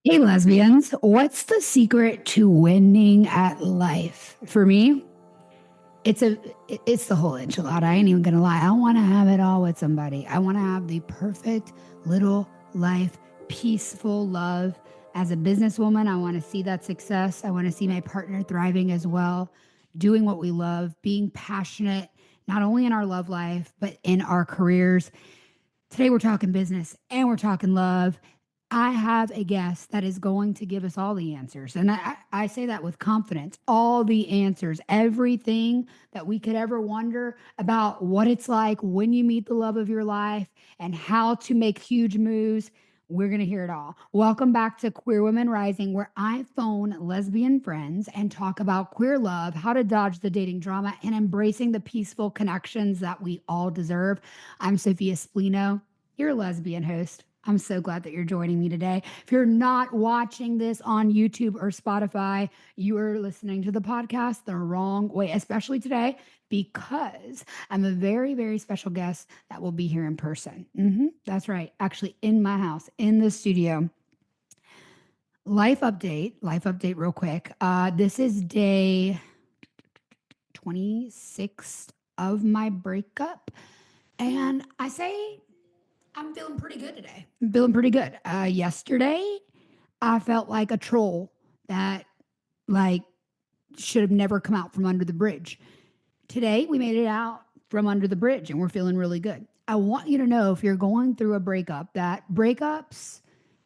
Hey, lesbians, what's the secret to winning at life? For me, it's a it's the whole enchilada. I ain't even gonna lie. I want to have it all with somebody. I want to have the perfect little life, peaceful love. As a businesswoman, I want to see that success. I want to see my partner thriving as well, doing what we love, being passionate, not only in our love life, but in our careers. Today, we're talking business and we're talking love. I have a guest that is going to give us all the answers. And I say that with confidence all the answers, everything that we could ever wonder about what it's like when you meet the love of your life and how to make huge moves. We're going to hear it all. Welcome back to Queer Women Rising, where I phone lesbian friends and talk about queer love, how to dodge the dating drama, and embracing the peaceful connections that we all deserve. I'm SophiaSpallino, your lesbian host. I'm so glad that you're joining me today. If you're not watching this on YouTube or Spotify, you are listening to the podcast the wrong way, especially today, because I'm a very, very special guest that will be here in person. That's right. Actually, in my house, in the studio. Life update, real quick. This is day 26th of my breakup. And I say I'm feeling pretty good today. I'm feeling pretty good. Yesterday, I felt like a troll that like should have never come out from under the bridge. Today, we made it out from under the bridge and we're feeling really good. I want you to know if you're going through a breakup that breakups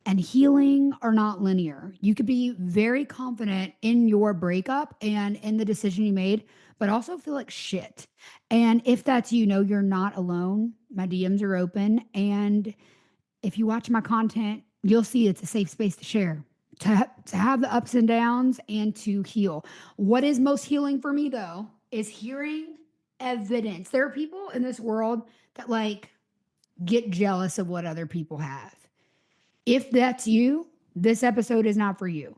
and healing are not linear. You could be very confident in your breakup and in the decision you made, but also feel like shit. And if that's you, know you're not alone. My DMs are open. And if you watch my content, you'll see it's a safe space to share, to have the ups and downs and to heal. What is most healing for me, though, is hearing evidence. There are people in this world that like get jealous of what other people have. If that's you, this episode is not for you.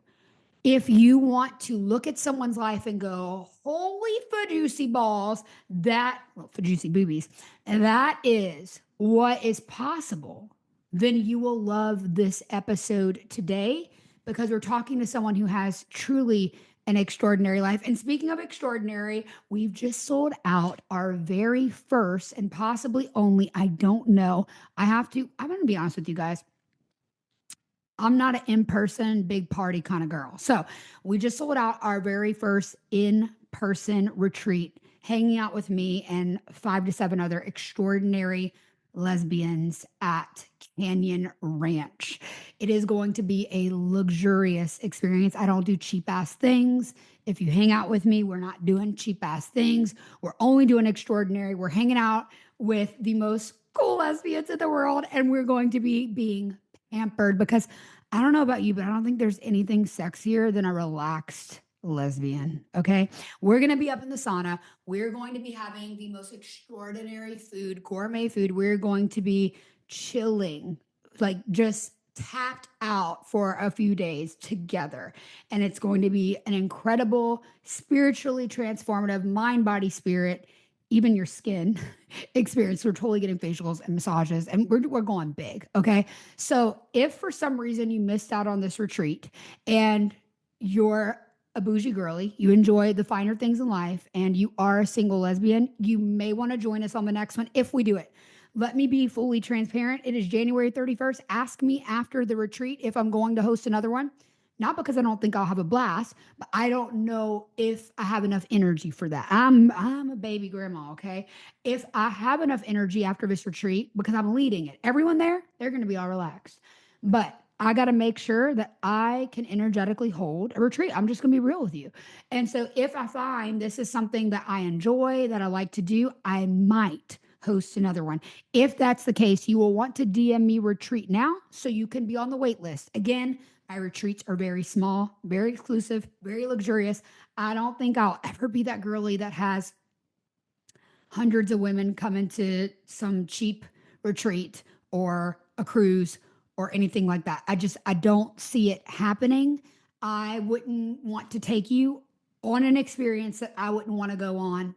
If you want to look at someone's life and go, holy fiducie balls, fiducie boobies, and that is what is possible, then you will love this episode today because we're talking to someone who has truly an extraordinary life. And speaking of extraordinary, we've just sold out our very first and possibly only, I don't know. I'm going to be honest with you guys. I'm not an in-person big party kind of girl. So we just sold out our very first in-person retreat, hanging out with me and 5 to 7 other extraordinary lesbians at Canyon Ranch. It is going to be a luxurious experience. I don't do cheap ass things. If you hang out with me, we're not doing cheap ass things. We're only doing extraordinary. We're hanging out with the most cool lesbians in the world, and we're going to be being pampered because I don't know about you, but I don't think there's anything sexier than a relaxed lesbian. Okay. We're going to be up in the sauna. We're going to be having the most extraordinary food, gourmet food. We're going to be chilling, like just tapped out for a few days together. And it's going to be an incredible, spiritually transformative mind, body, spirit, even your skin experience. We're totally getting facials and massages, and we're going big. Okay. So if for some reason you missed out on this retreat and you're a bougie girly, you enjoy the finer things in life, and you are a single lesbian, you may want to join us on the next one if we do it. Let me be fully transparent. It is January 31st. Ask me after the retreat if I'm going to host another one. Not because I don't think I'll have a blast, but I don't know if I have enough energy for that. I'm a baby grandma, okay? If I have enough energy after this retreat, because I'm leading it, everyone there, they're going to be all relaxed. But I got to make sure that I can energetically hold a retreat. I'm just going to be real with you. And so if I find this is something that I enjoy, that I like to do, I might host another one. If that's the case, you will want to DM me retreat now so you can be on the wait list. Again, my retreats are very small, very exclusive, very luxurious. I don't think I'll ever be that girly that has hundreds of women come into some cheap retreat or a cruise or anything like that. I don't see it happening. I wouldn't want to take you on an experience that I wouldn't want to go on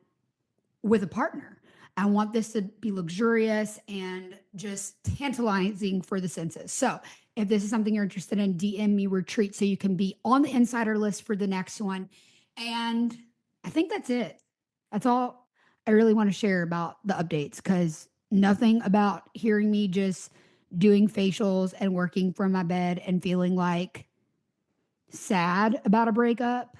with a partner. I want this to be luxurious and just tantalizing for the senses. So If this is something you're interested in, DM me retreat so you can be on the insider list for the next one. And I think that's it. That's all I really want to share about the updates, because nothing about hearing me just doing facials and working from my bed and feeling like sad about a breakup,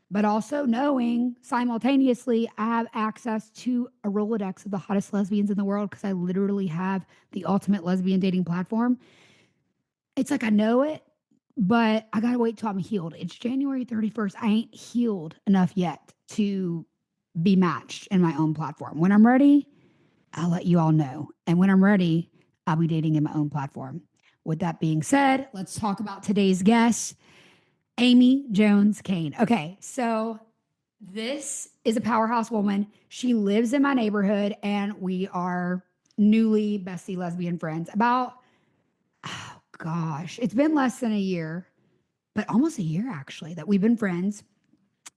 but also knowing simultaneously I have access to a Rolodex of the hottest lesbians in the world, because I literally have the ultimate lesbian dating platform. It's like I know it, but I gotta wait till I'm healed. It's January 31st. I ain't healed enough yet to be matched in my own platform. When I'm ready, I'll let you all know. And when I'm ready, I'll be dating in my own platform. With that being said, let's talk about today's guest, Amy Jones Kane. Okay, so this is a powerhouse woman. She lives in my neighborhood, and we are newly bestie lesbian friends. About, oh gosh, it's been less than a year, but almost a year actually, that we've been friends.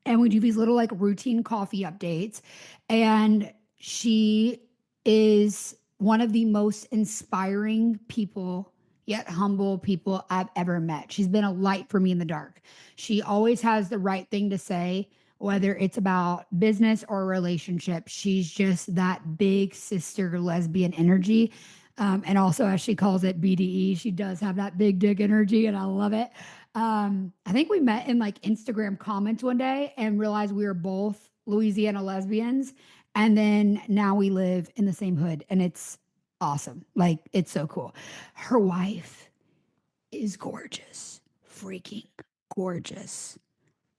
And we do these little like routine coffee updates. And she is one of the most inspiring people, yet humble people I've ever met. She's been a light for me in the dark. She always has the right thing to say, whether it's about business or a relationship. She's just that big sister lesbian energy. And also, as she calls it, BDE, she does have that big dick energy, and I love it. I think we met in like Instagram comments one day and realized we were both Louisiana lesbians. And then now we live in the same hood, and it's awesome. Like, it's so cool. Her wife is gorgeous, freaking gorgeous.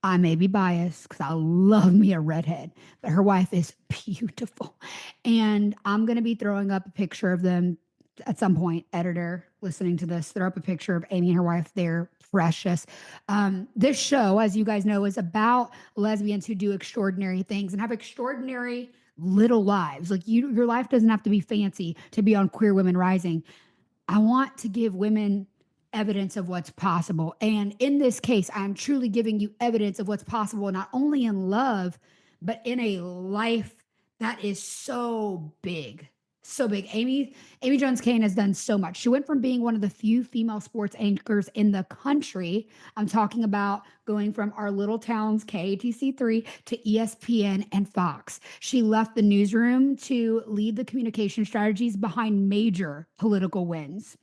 I may be biased because I love me a redhead, but her wife is beautiful. And I'm going to be throwing up a picture of them at some point. Editor listening to this, throw up a picture of Amy and her wife. They're precious. This show, as you guys know, is about lesbians who do extraordinary things and have extraordinary little lives. Like, your life doesn't have to be fancy to be on Queer Women Rising. I want to give women evidence of what's possible. And in this case, I'm truly giving you evidence of what's possible, not only in love, but in a life that is so big. So big. Amy Jones Kane has done so much. She went from being one of the few female sports anchors in the country. I'm talking about going from our little town's KATC3 to ESPN and Fox. She left the newsroom to lead the communication strategies behind major political wins.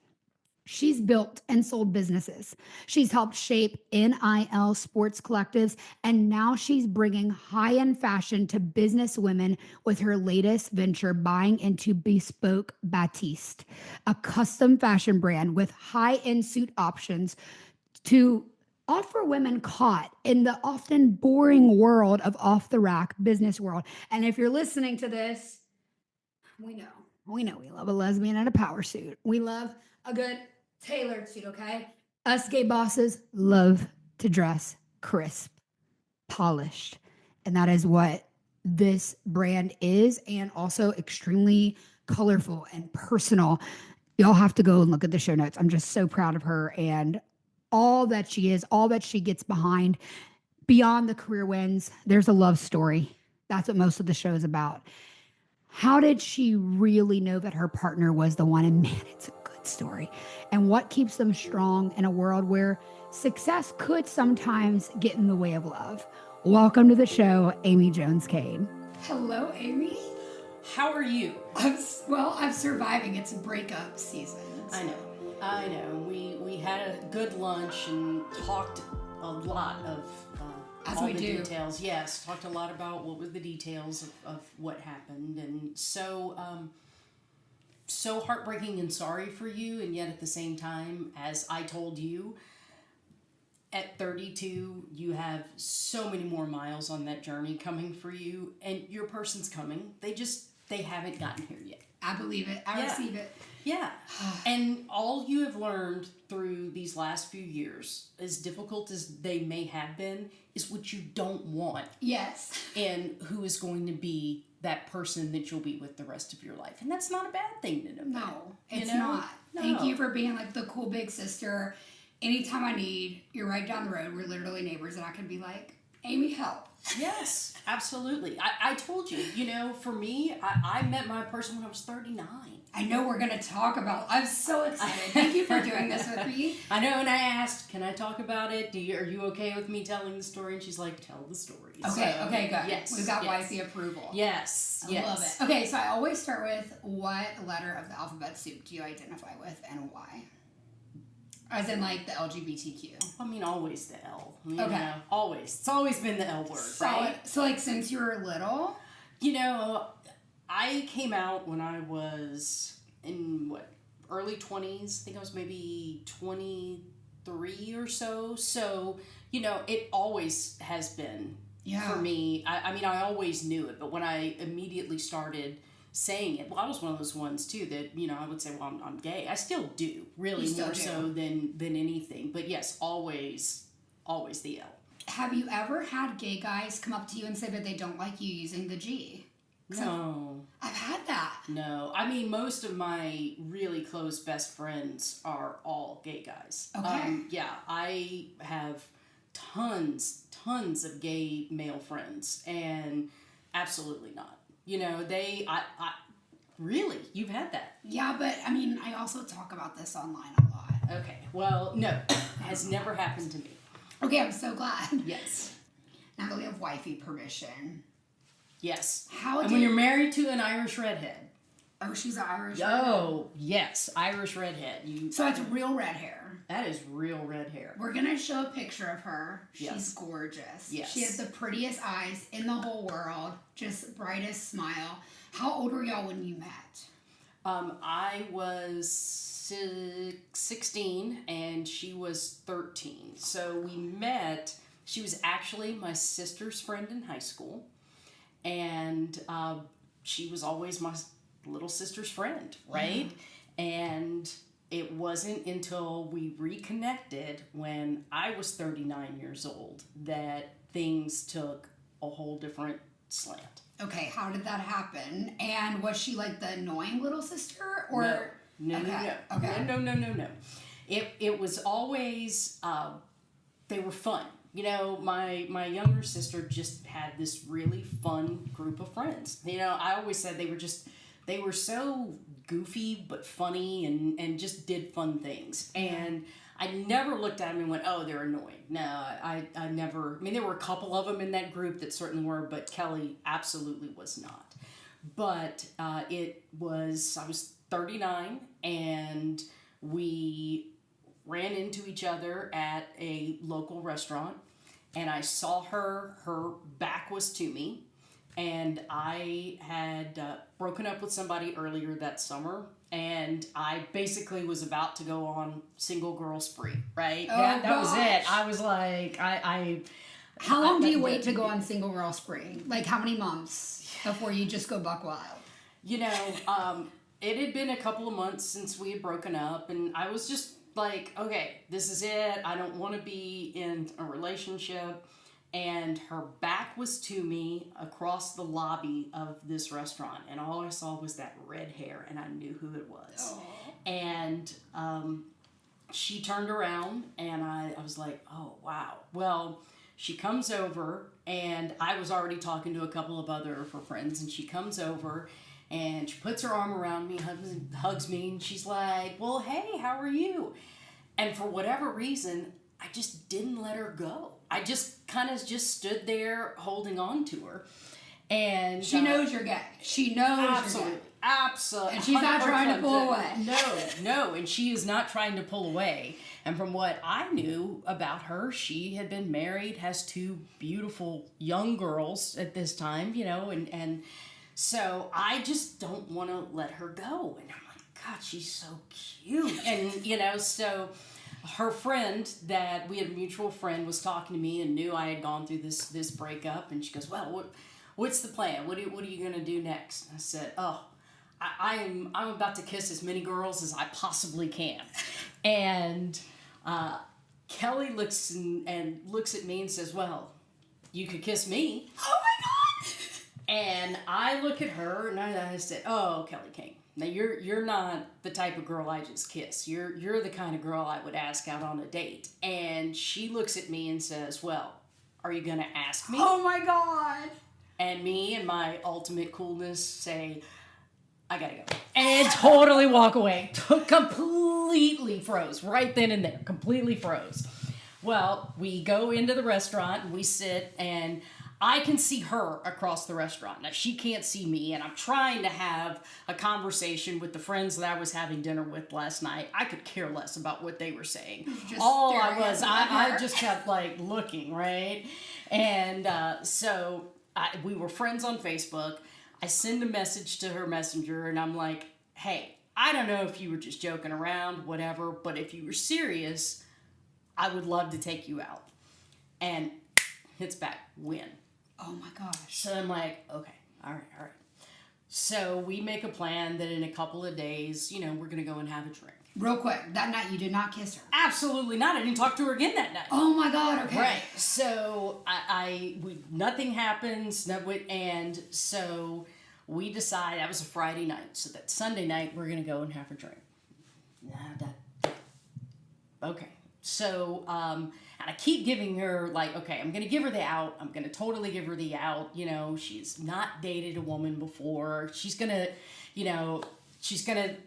She's built and sold businesses. She's helped shape NIL sports collectives, and now she's bringing high-end fashion to business women with her latest venture, buying into Bespoke Batiste, a custom fashion brand with high-end suit options to offer women caught in the often boring world of off-the-rack business world. And if you're listening to this, we know. We love a lesbian in a power suit. We love a good tailored suit, okay? Us gay bosses love to dress crisp, polished. And that is what this brand is, and also extremely colorful and personal. Y'all have to go and look at the show notes. I'm just so proud of her and all that she is, all that she gets behind. Beyond the career wins, there's a love story. That's what most of the show is about. How did she really know that her partner was the one? And man, it's a good story. And what keeps them strong in a world where success could sometimes get in the way of love? Welcome to the show, Amy Jones Kane. Hello, Amy. How are you? I'm surviving. It's breakup season. So. I know. We had a good lunch and talked a lot of all the details. Yes, talked a lot about what were the details of what happened, and so heartbreaking and sorry for you, and yet at the same time, as I told you, at 32, you have so many more miles on that journey coming for you, and your person's coming. They haven't gotten here yet. I believe it. I receive it. Yeah. And all you have learned through these last few years, as difficult as they may have been, is what you don't want. Yes. And who is going to be that person that you'll be with the rest of your life. And that's not a bad thing to know. No, it's not. No. Thank you for being like the cool big sister. Anytime I need, you're right down the road. We're literally neighbors, and I can be like, Amy, help. Yes, absolutely. I told you, for me, I met my person when I was 39. I know we're going to talk about. I'm so excited. Thank you for doing this with me. I know, and I asked, can I talk about it? Are you okay with me telling the story? And she's like, tell the story. Okay, So, okay, good. Yes. We've got yes. wifey approval. Yes. I love it. Okay, so I always start with what letter of the alphabet soup do you identify with and why? As in, like, the LGBTQ. I mean, always the L. Okay. Always. It's always been the L word, right? So, like, since you were little? I came out when I was in, early 20s. I think I was maybe 23 or so. So, it always has been for me. I always knew it, but when I immediately started saying it, I was one of those ones too that I would say, well, I'm gay. I still do, really, more so than anything. But yes, always the L. Have you ever had gay guys come up to you and say that they don't like you using the G? No. I've had that. No. I mean, most of my really close best friends are all gay guys. Okay. Yeah, I have tons of gay male friends, and absolutely not. Really, you've had that. Yeah, but I mean, I also talk about this online a lot. Okay, well, no, has never happened to me. Okay, I'm so glad. Yes. Now that we have wifey permission. Yes. And when you're married to an Irish redhead. Oh, she's Irish. Oh, yes, Irish redhead. So that's real red hair. That is real red hair. We're going to show a picture of her. She's Yes. gorgeous. Yes. She has the prettiest eyes in the whole world. Just brightest smile. How old were y'all when you met? I was 16 and she was 13. So we met. She was actually my sister's friend in high school. And she was always my little sister's friend, right? Yeah. And it wasn't until we reconnected when I was 39 years old that things took a whole different slant. Okay, how did that happen? And was she like the annoying little sister? Or No. Okay. No. It was always, they were fun. My younger sister just had this really fun group of friends. I always said they were so goofy but funny and just did fun things. And I never looked at them and went, oh, they're annoying. No, I never. I mean, there were a couple of them in that group that certainly were, but Kelly absolutely was not. But I was 39, and we ran into each other at a local restaurant, and I saw her back was to me, and I had broken up with somebody earlier that summer, and I basically was about to go on single girl spree, right? Oh, that was gosh. it. I was like, How long do you wait to go on single girl spree? Like, how many months before you just go buck wild? It had been a couple of months since we had broken up, and I was just like, okay, this is it. I don't want to be in a relationship. And her back was to me across the lobby of this restaurant, and all I saw was that red hair, and I knew who it was. Aww. And she turned around, and I was like, oh, wow. Well, she comes over, and I was already talking to a couple of other of her friends, and she comes over, and she puts her arm around me, hugs me, and she's like, well, hey, how are you? And for whatever reason, I just didn't let her go. I just kind of just stood there holding on to her. And she knows you're gay. She knows absolutely, you're gay. Absolutely. And she's not trying to pull away. No, and she is not trying to pull away. And from what I knew about her, she had been married, has two beautiful young girls at this time, and so I just don't want to let her go. And I'm like, God, she's so cute. And, so her friend that we had a mutual friend was talking to me and knew I had gone through this breakup. And she goes, well, what's the plan? What are you going to do next? And I said, oh, I'm about to kiss as many girls as I possibly can. And Kelly looks at me and says, well, you could kiss me. Oh my God! And I look at her and I said, oh, Kelly Kane. Now you're not the type of girl I just kiss. You're the kind of girl I would ask out on a date. And she looks at me and says, well, Are you going to ask me? Oh my God. And me and my ultimate coolness say, I gotta go. And totally walk away. Completely froze. Right then and there. Completely froze. Well, we go into the restaurant and we sit, and I can see her across the restaurant. Now, she can't see me, and I'm trying to have a conversation with the friends that I was having dinner with last night. I could care less about what they were saying. I just kept like looking, right? And we were friends on Facebook. I send a message to her messenger, and I'm like, hey, I don't know if you were just joking around, whatever, but if you were serious, I would love to take you out. And hits back, win. Oh my gosh. So I'm like, okay, all right. So we make a plan that in a couple of days, we're going to go and have a drink. Real quick, that night you did not kiss her? Absolutely not. I didn't talk to her again that night. Oh my God, okay. Right. So nothing happens, and so we decide, that was a Friday night, so that Sunday night we're going to go and have a drink. Okay. So, and I keep giving her, like, okay, I'm going to give her the out. I'm going to totally give her the out. She's not dated a woman before. She's going to,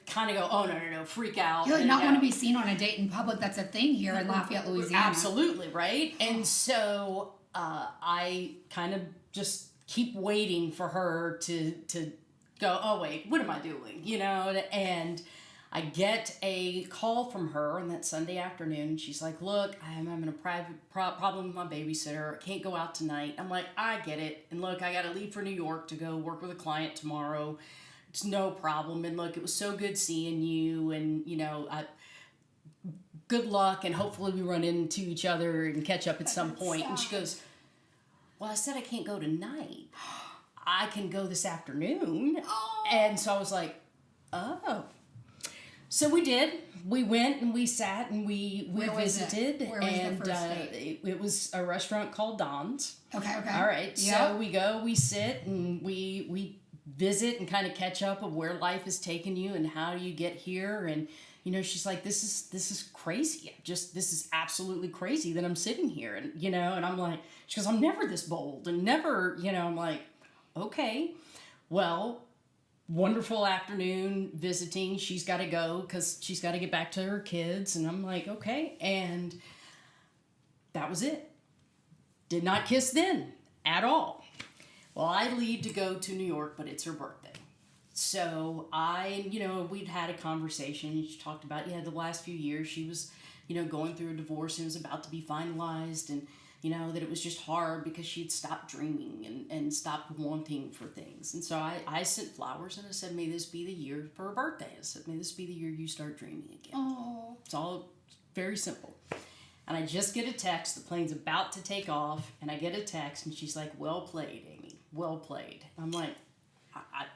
kind of go, oh, no, freak out. You not want to be seen on a date in public. That's a thing here in Lafayette, Louisiana. Absolutely, right? And so I kind of just keep waiting for her to go, oh, wait, what am I doing? And I get a call from her on that Sunday afternoon. She's like, look, I'm having a private problem with my babysitter. I can't go out tonight. I'm like, I get it. And look, I got to leave for New York to go work with a client tomorrow. It's no problem. And look, it was so good seeing you. And, good luck. And hopefully we run into each other and catch up at some point. And she goes, well, I said I can't go tonight. I can go this afternoon. Oh. And so I was like, oh. So we did. We went and we sat and we visited. Where was the first date? It was a restaurant called Don's. Okay. All right. Yep. So we go, we sit, and we visit and kind of catch up of where life has taken you and how you get here. And she's like, this is crazy. This is absolutely crazy that I'm sitting here. And and I'm like, she goes, I'm never this bold and never. I'm like, okay, well. Wonderful afternoon visiting. She's got to go because she's got to get back to her kids. And I'm like, okay. And that was it. Did not kiss then at all. Well, I leave to go to New York, but it's her birthday. So we'd had a conversation. She talked about, the last few years she was, going through a divorce and it was about to be finalized. And, that it was just hard because she'd stopped dreaming and stopped wanting for things. And so I sent flowers and I said, may this be the year for her birthday. I said, may this be the year you start dreaming again. Oh. It's all very simple. And I just get a text. The plane's about to take off. And I get a text and she's like, well played, Amy. Well played. I'm like, I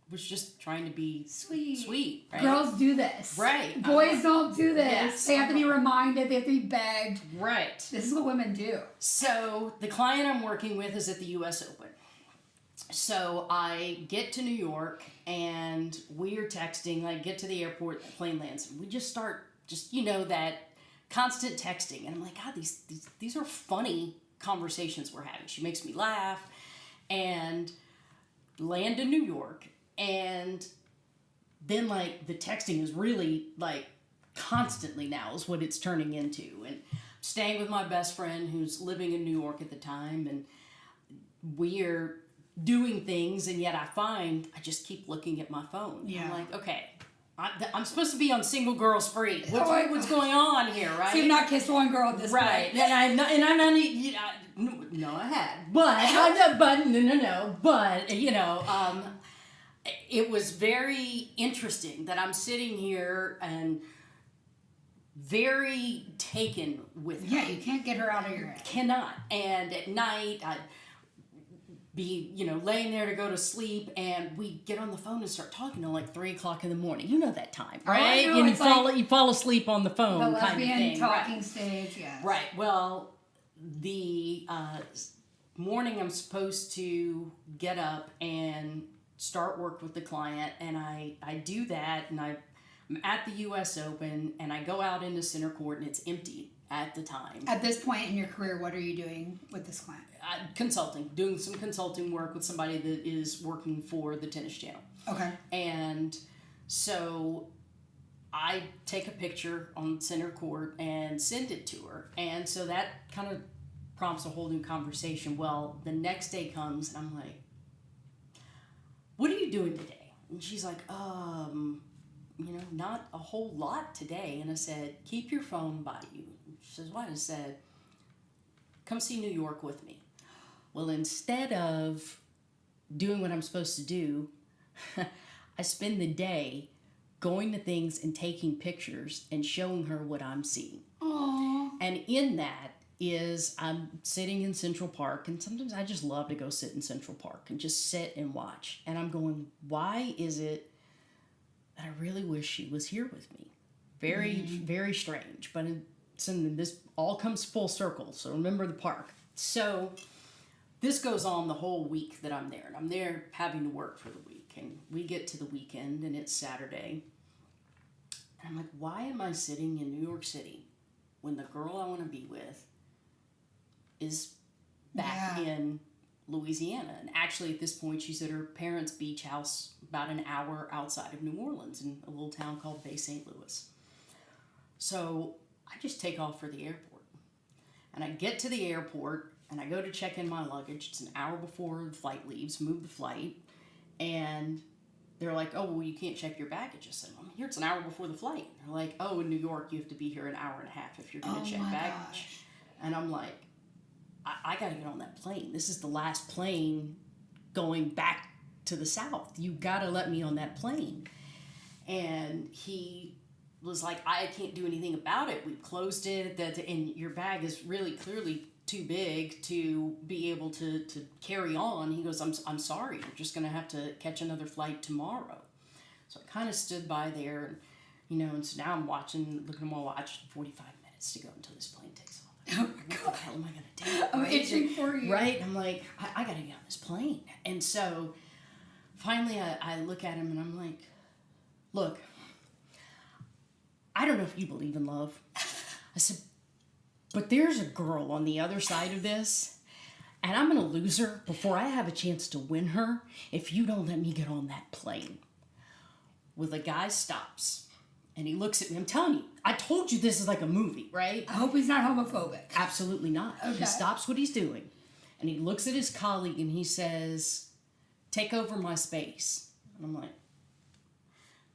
was just trying to be sweet, right? Girls do this. Right. Boys don't do this. Yes. They have to be reminded. They have to be begged. Right. This is what women do. So the client I'm working with is at the U.S. Open. So I get to New York and we are texting. I get to the airport, the plane lands, and we just start that constant texting. And I'm like, God, these are funny conversations we're having. She makes me laugh. And land in New York. And then the texting is really constantly now is what it's turning into. And staying with my best friend who's living in New York at the time, and we're doing things, and yet I just keep looking at my phone. Yeah. I'm like, okay, I'm supposed to be on single girl spree. What's going on here, right? So you've not kissed one girl at this point. Right. And I'm not no, I had. But it was very interesting that I'm sitting here and very taken with her. Yeah, you can't get her out of your head. Cannot. And at night, I'd be, laying there to go to sleep, and we get on the phone and start talking till 3 o'clock in the morning. You know that time, right? Oh, you fall asleep on the phone, the kind of thing. lesbian talking stage, yes. Right. Well, the morning I'm supposed to get up and start work with the client, and I do that, and I'm at the U.S. Open, and I go out into center court, and it's empty at the time. At this point in your career, what are you doing with this client? Consulting, doing some consulting work with somebody that is working for the Tennis Channel. Okay. And so I take a picture on center court and send it to her. And so that kind of prompts a whole new conversation. Well, the next day comes and I'm like, what are you doing today? And she's like, not a whole lot today. And I said, keep your phone by you. She says, what? I said, come see New York with me. Well, instead of doing what I'm supposed to do, I spend the day going to things and taking pictures and showing her what I'm seeing. Aww. And in that is I'm sitting in Central Park, and sometimes I just love to go sit in Central Park and just sit and watch. And I'm going, why is it that I really wish she was here with me? Very, very strange. But this all comes full circle. So remember the park. So this goes on the whole week that I'm there. And I'm there having to work for the week. And we get to the weekend, and it's Saturday. And I'm like, why am I sitting in New York City when the girl I want to be with is back in Louisiana? And actually, at this point, she's at her parents' beach house about an hour outside of New Orleans in a little town called Bay St. Louis. So I just take off for the airport. And I get to the airport, and I go to check in my luggage. It's an hour before the flight leaves, move the flight. And they're like, oh, well, you can't check your baggage. I said, I'm here, it's an hour before the flight. They're like, oh, in New York, you have to be here an hour and a half if you're going to check baggage. Gosh. And I'm like, I got to get on that plane. This is the last plane going back to the South. You got to let me on that plane. And he was like, I can't do anything about it. We've closed it, and your bag is really clearly too big to be able to carry on. He goes, I'm sorry. You're just going to have to catch another flight tomorrow. So I kind of stood by there, and so now I'm looking at my watch, 45 minutes to go until this plane takes off. Oh my God. What the hell am I going to do? I'm itching for you. Right? I'm like, I got to get on this plane. And so finally I look at him and I'm like, look, I don't know if you believe in love. I said, but there's a girl on the other side of this, and I'm going to lose her before I have a chance to win her if you don't let me get on that plane. Well, the guy stops. And he looks at me. I'm telling you, I told you this is like a movie, right? I hope he's not homophobic. Absolutely not. Okay. He stops what he's doing, and he looks at his colleague, and he says, take over my space. And I'm like,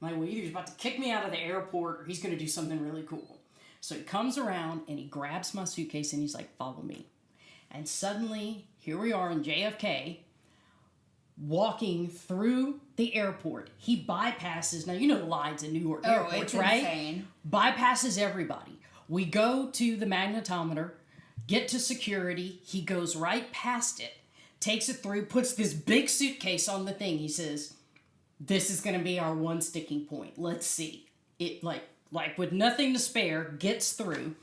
well, either he's about to kick me out of the airport, or he's going to do something really cool. So he comes around, and he grabs my suitcase, and he's like, follow me. And suddenly, here we are in JFK, walking through the airport. He bypasses, now you know the lines in New York airports, right? Insane. Bypasses everybody. We go to the magnetometer, get to security. He goes right past it, takes it through, puts this big suitcase on the thing. He says, this is going to be our one sticking point. Let's see. It like with nothing to spare, gets through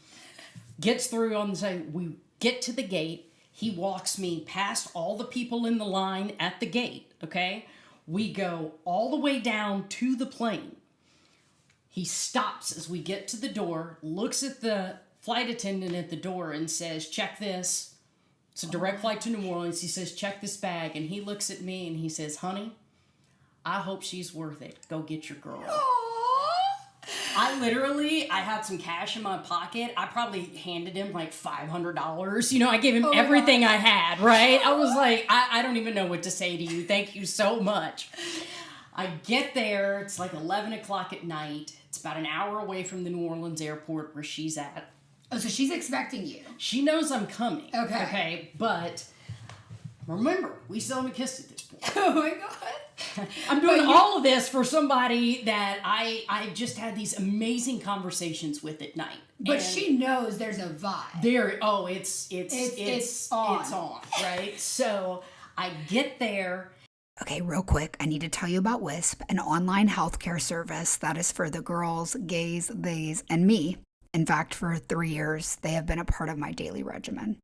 on the side. We get to the gate. He walks me past all the people in the line at the gate, okay? We go all the way down to the plane. He stops as we get to the door, looks at the flight attendant at the door and says, check this. It's a direct flight to New Orleans. He says, check this bag. And he looks at me and he says, honey, I hope she's worth it. Go get your girl. I had some cash in my pocket. I probably handed him like $500. I gave him everything I had, right? I was like, I don't even know what to say to you. Thank you so much. I get there. It's like 11 o'clock at night. It's about an hour away from the New Orleans airport where she's at. Oh, so she's expecting you. She knows I'm coming. Okay. But remember, we still haven't kissed at this point. Oh my God. I'm doing all of this for somebody that I just had these amazing conversations with at night. But she knows there's a vibe. It's on, right? So I get there. Okay, real quick, I need to tell you about Wisp, an online healthcare service that is for the girls, gays, theys, and me. In fact, for 3 years, they have been a part of my daily regimen.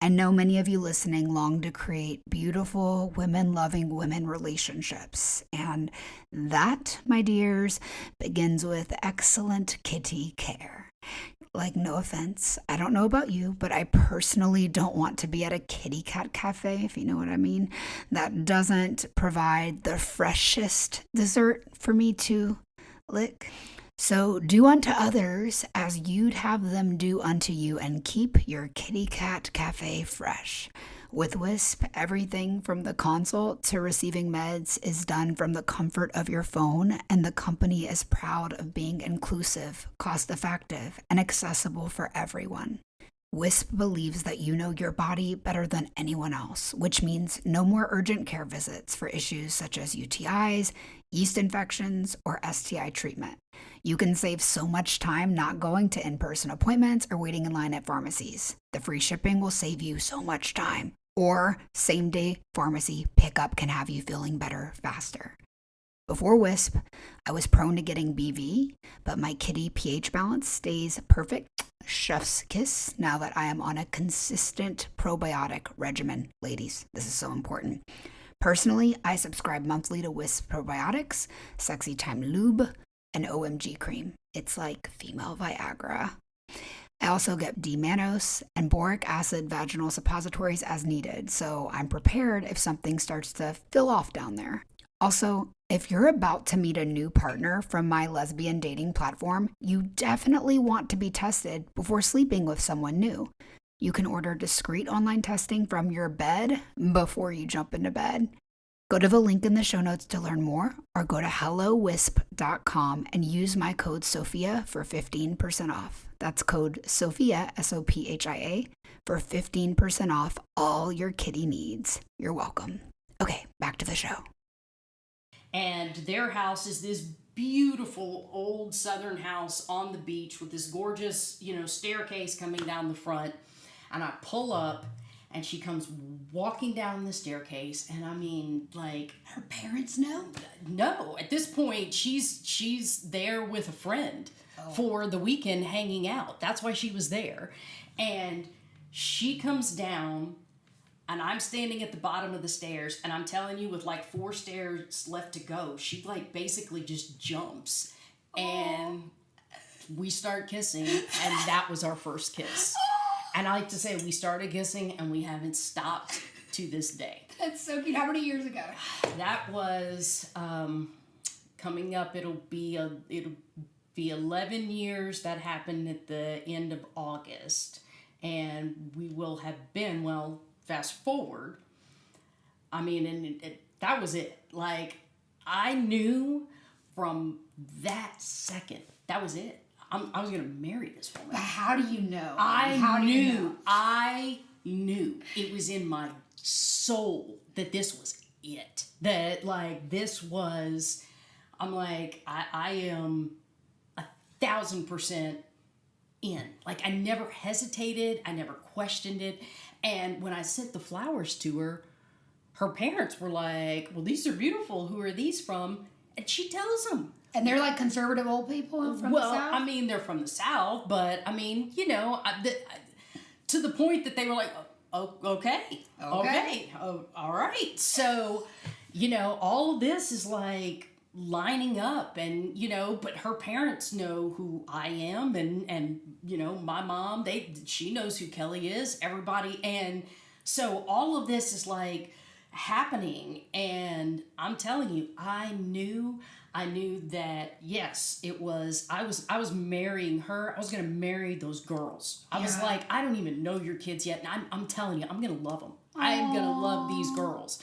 I know many of you listening long to create beautiful, women-loving women relationships. And that, my dears, begins with excellent kitty care. Like, no offense, I don't know about you, but I personally don't want to be at a kitty cat cafe, if you know what I mean, that doesn't provide the freshest dessert for me to lick. So do unto others as you'd have them do unto you, and keep your kitty cat cafe fresh. With Wisp, everything from the consult to receiving meds is done from the comfort of your phone, and the company is proud of being inclusive, cost effective, and accessible for everyone. Wisp believes that you know your body better than anyone else, which means no more urgent care visits for issues such as UTIs, yeast infections, or STI treatment. You can save so much time not going to in-person appointments or waiting in line at pharmacies. The free shipping will save you so much time. Or same-day pharmacy pickup can have you feeling better faster. Before Wisp, I was prone to getting BV, but my kitty pH balance stays perfect. Chef's kiss now that I am on a consistent probiotic regimen. Ladies, this is so important. Personally, I subscribe monthly to Wisp Probiotics, Sexy Time Lube, and OMG Cream. It's like female Viagra. I also get D-mannose and boric acid vaginal suppositories as needed, so I'm prepared if something starts to fill off down there. Also, if you're about to meet a new partner from my lesbian dating platform, you definitely want to be tested before sleeping with someone new. You can order discreet online testing from your bed before you jump into bed. Go to the link in the show notes to learn more, or go to hellowisp.com and use my code Sophia for 15% off. That's code Sophia, SOPHIA, for 15% off all your kitty needs. You're welcome. Okay, back to the show. And their house is this beautiful old southern house on the beach with this gorgeous, staircase coming down the front. And I pull up, and she comes walking down the staircase, and I mean, like, her parents know? No, at this point, she's there with a friend for the weekend hanging out. That's why she was there. And she comes down, and I'm standing at the bottom of the stairs, and I'm telling you, with like 4 stairs left to go, she like basically just jumps. And we start kissing, and that was our first kiss. And I like to say we started kissing and we haven't stopped to this day. That's so cute. How many years ago? That was coming up. It'll be 11 years. That happened at the end of August, and we will have been, well, fast forward. I mean, and that was it. Like, I knew from that second that was it. I was gonna marry this woman. But how do you know? I knew it was in my soul that this was it. That like this was. I'm like I am 1,000% in. Like I never hesitated. I never questioned it. And when I sent the flowers to her, her parents were like, "Well, these are beautiful. Who are these from?" And she tells them. And they're like conservative old people from the South? Well, I mean, they're from the South, but I mean, to the point that they were like, oh, okay, oh, all right. So, all of this is like lining up, and, but her parents know who I am, and my mom, she knows who Kelly is, everybody. And so all of this is like happening, and I'm telling you, I knew that yes, it was. I was marrying her. I was gonna marry those girls. I was like, I don't even know your kids yet, and I'm telling you, I'm gonna love them. I am gonna love these girls,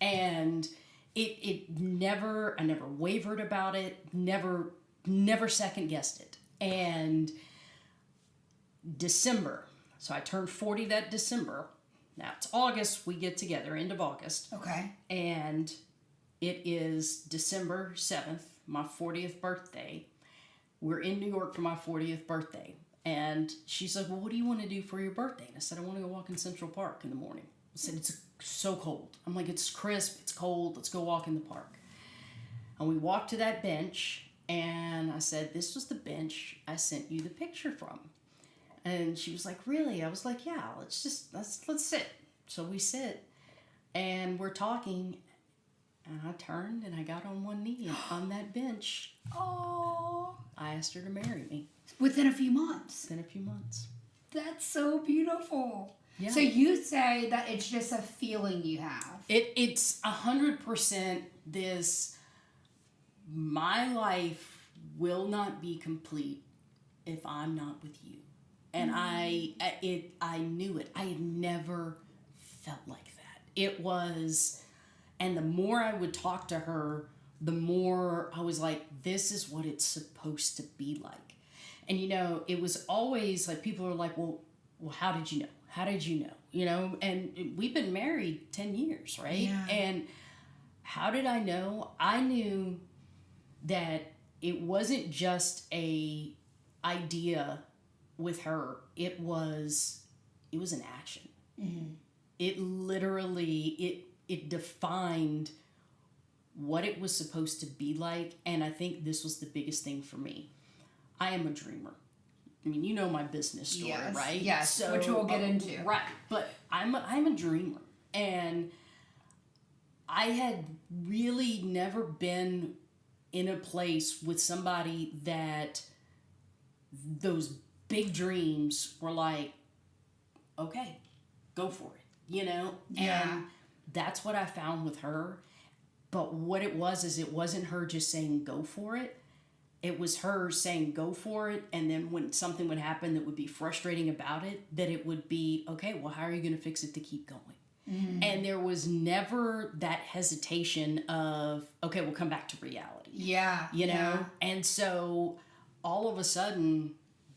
and I never wavered about it. Never second guessed it. And December, so I turned 40 that December. Now it's August. We get together, end of August. Okay. And it is December 7th, my 40th birthday. We're in New York for my 40th birthday. And she's like, well, what do you want to do for your birthday? And I said, I want to go walk in Central Park in the morning. I said, it's so cold. I'm like, it's crisp, it's cold, let's go walk in the park. And we walked to that bench, and I said, this was the bench I sent you the picture from. And she was like, really? I was like, yeah, let's sit. So we sit, and we're talking. And I turned and I got on one knee on that bench. Oh. I asked her to marry me Within a few months. within a few months. That's so beautiful. Yeah. So you say that it's just a feeling you have. It's 100% this. My life will not be complete if I'm not with you, and I knew it. I had never felt like that. It was, and the more I would talk to her, the more I was like, this is what it's supposed to be like. And it was always like people are like, well, how did you know? How did you know? And we've been married 10 years, right? Yeah. And how did I know? I knew that it wasn't just a idea with her. It was an action. Mm-hmm. It literally, it defined what it was supposed to be like. And I think this was the biggest thing for me. I am a dreamer. I mean, you know my business story, Yes, right? yes, So, which we'll get into. Right, but I'm a dreamer, and I had really never been in a place with somebody that those big dreams were like, okay, go for it, Yeah. And that's what I found with her. But what it was is it wasn't her just saying go for it. It was her saying go for it, and then when something would happen that would be frustrating about it, that it would be, okay, well, how are you going to fix it to keep going? Mm. And there was never that hesitation of, okay, we'll come back to reality. Yeah. Yeah. And so all of a sudden,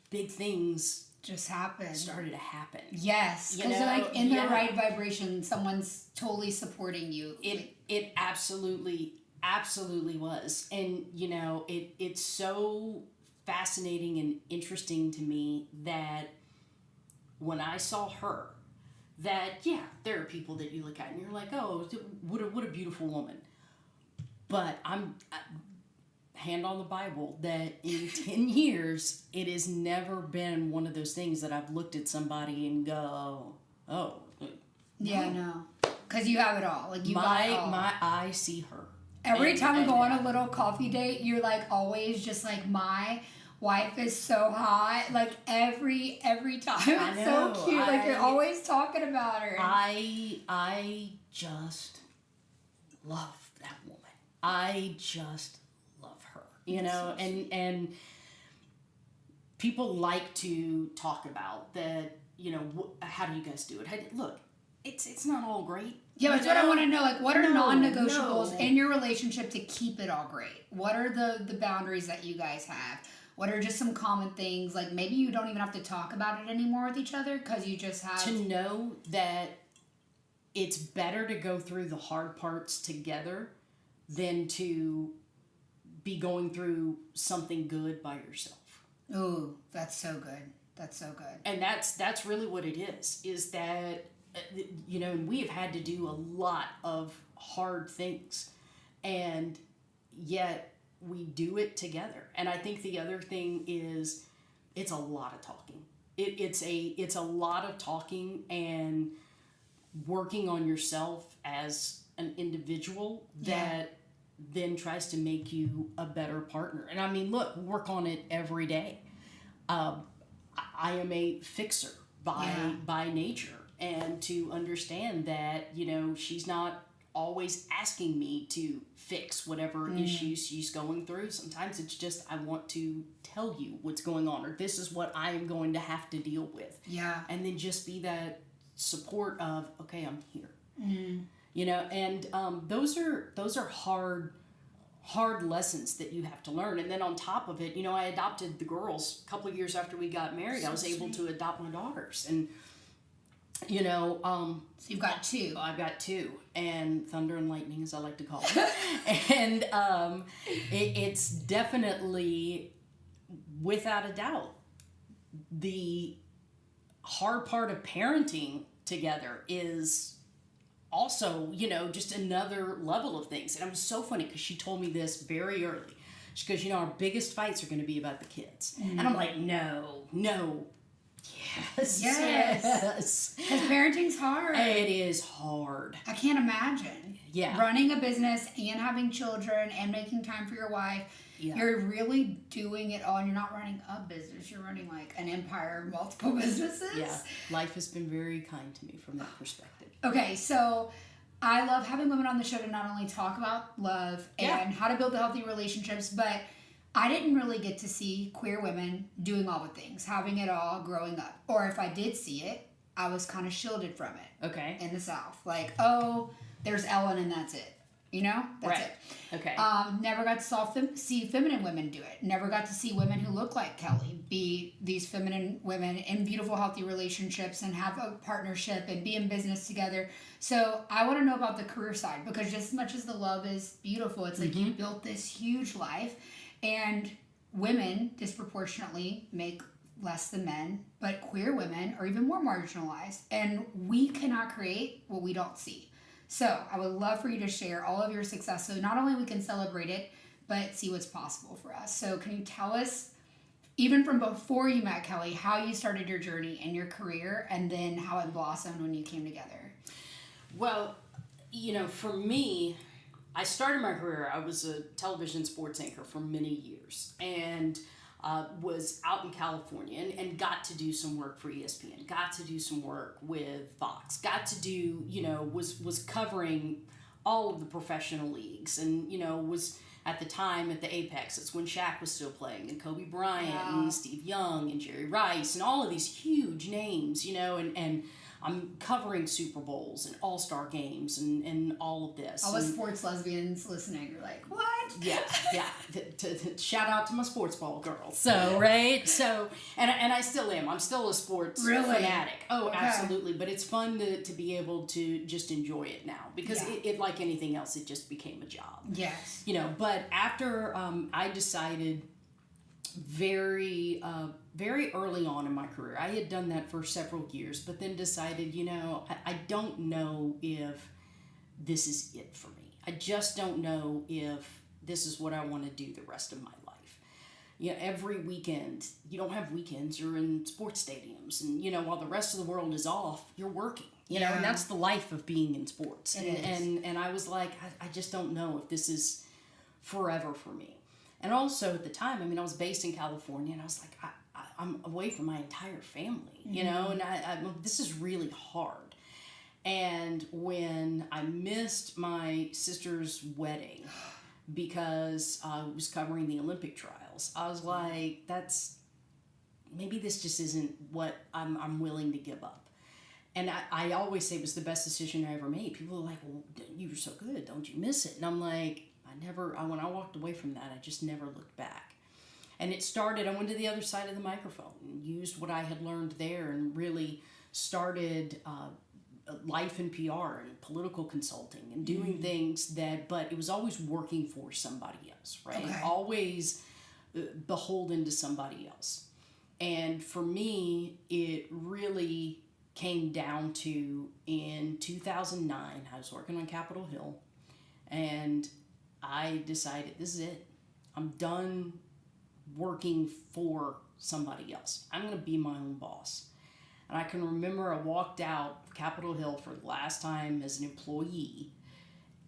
big things just happened. started to happen. Yes. Because like in the right vibration, someone's totally supporting you. It absolutely was. And it's so fascinating and interesting to me that when I saw her, that there are people that you look at and you're like, oh, what a beautiful woman. But hand on the Bible that in 10 years it has never been one of those things that I've looked at somebody and go, oh, yeah, no, because you have it all. Like you got it all. My I see her. Every time we go on a little coffee date, you're like always just like, my wife is so hot. Like every time. It's so cute. Like you're always talking about her. I just love that woman. I just love her. And people like to talk about that, how do you guys do it? Look, it's not all great. Yeah, that's what I want to know. Like, what are non-negotiables in your relationship to keep it all great? What are the boundaries that you guys have? What are just some common things? Like, maybe you don't even have to talk about it anymore with each other because you just have... To know that it's better to go through the hard parts together than to be going through something good by yourself. Ooh, that's so good. That's so good. And that's really what it is that... and we have had to do a lot of hard things, and yet we do it together. And I think the other thing is it's a lot of talking. It's a lot of talking and working on yourself as an individual that then tries to make you a better partner. And I mean, look, work on it every day. I am a fixer by nature. And to understand that, she's not always asking me to fix whatever issues she's going through. Sometimes it's just, I want to tell you what's going on, or this is what I am going to have to deal with. Yeah. And then just be that support of, okay, I'm here. Mm-hmm. And those are hard lessons that you have to learn. And then on top of it, I adopted the girls a couple of years after we got married. I was able to adopt my daughters. And so you've got two. I've got two, and thunder and lightning, as I like to call it. And it's definitely, without a doubt, the hard part of parenting together is also, just another level of things. And it was so funny because she told me this very early. She goes, our biggest fights are going to be about the kids. Mm-hmm. And I'm like, no. Yes. Because parenting's hard. It is hard. I can't imagine. Yeah. Running a business and having children and making time for your wife. Yeah. You're really doing it all, and you're not running a business. You're running like an empire, multiple businesses. Yeah. Life has been very kind to me from that perspective. Okay, so I love having women on the show to not only talk about love and how to build healthy relationships, but I didn't really get to see queer women doing all the things, having it all growing up. Or if I did see it, I was kind of shielded from it. Okay. In the South. Like, oh, there's Ellen and that's it. You know? That's right. it. Okay. Never got to see feminine women do it. Never got to see women who look like Kelly be these feminine women in beautiful, healthy relationships and have a partnership and be in business together. So I want to know about the career side, because just as much as the love is beautiful, it's like you built this huge life, and women disproportionately make less than men, but queer women are even more marginalized, and we cannot create what we don't see. So I would love for you to share all of your success, so not only we can celebrate it, but see what's possible for us. So can you tell us, even from before you met Kelly, how you started your journey in your career, and then how it blossomed when you came together? Well, for me, I started my career, I was a television sports anchor for many years, and was out in California and got to do some work for ESPN, got to do some work with Fox, got to do, was covering all of the professional leagues, and, was at the time at the Apex. It's when Shaq was still playing, and Kobe Bryant and Steve Young and Jerry Rice and all of these huge names, and I'm covering Super Bowls and All-Star games and all of this. All the sports lesbians listening, you're like, what? Yeah. Shout out to my sports ball girls. So, right? So, and I still am. I'm still a sports fanatic. Oh, okay. Absolutely. But it's fun to be able to just enjoy it now, because it, like anything else, it just became a job. Yes. But after I decided very early on in my career, I had done that for several years, but then decided, I don't know if this is it for me. I just don't know if this is what I want to do the rest of my life. Every weekend, you don't have weekends, you're in sports stadiums, and, while the rest of the world is off, you're working, and that's the life of being in sports. And I was like, I just don't know if this is forever for me. And also at the time, I was based in California, and I was like, I'm away from my entire family, and this is really hard. And when I missed my sister's wedding because I was covering the Olympic trials, I was like, maybe this just isn't what I'm willing to give up. And I always say it was the best decision I ever made. People are like, well, you were so good, don't you miss it? And I'm like, when I walked away from that, I just never looked back. And it started, I went to the other side of the microphone and used what I had learned there, and really started life in PR and political consulting and doing things but it was always working for somebody else, right? Okay. Always beholden to somebody else. And for me, it really came down to, in 2009, I was working on Capitol Hill, and I decided, this is it. I'm done working for somebody else. I'm going to be my own boss. And I can remember I walked out of Capitol Hill for the last time as an employee,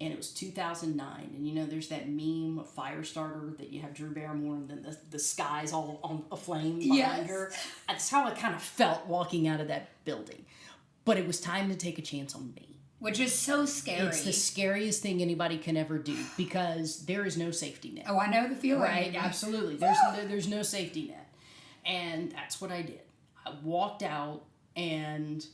and it was 2009. And there's that meme of Firestarter that you have Drew Barrymore, and then the sky's all on aflame behind her. That's how I kind of felt walking out of that building. But it was time to take a chance on me. Which is so scary. It's the scariest thing anybody can ever do, because there is no safety net. Oh, I know the feeling. Right, absolutely. There's no safety net. And that's what I did. I walked out and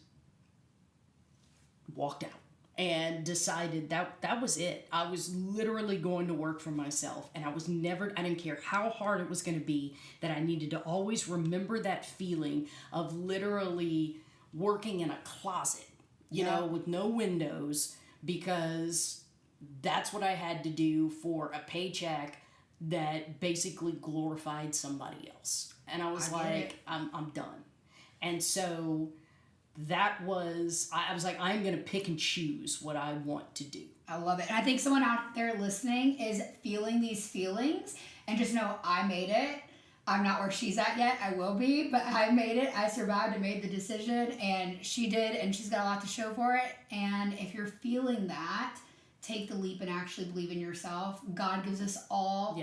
decided that was it. I was literally going to work for myself, and I didn't care how hard it was going to be, that I needed to always remember that feeling of literally working in a closet, with no windows, because that's what I had to do for a paycheck that basically glorified somebody else. And I was like, I'm done. And so I was like, I'm going to pick and choose what I want to do. I love it. And I think someone out there listening is feeling these feelings, and just know, I made it. I'm not where she's at yet. I will be, but I made it. I survived and made the decision, and she did, and she's got a lot to show for it. And if you're feeling that, take the leap and actually believe in yourself. God gives us all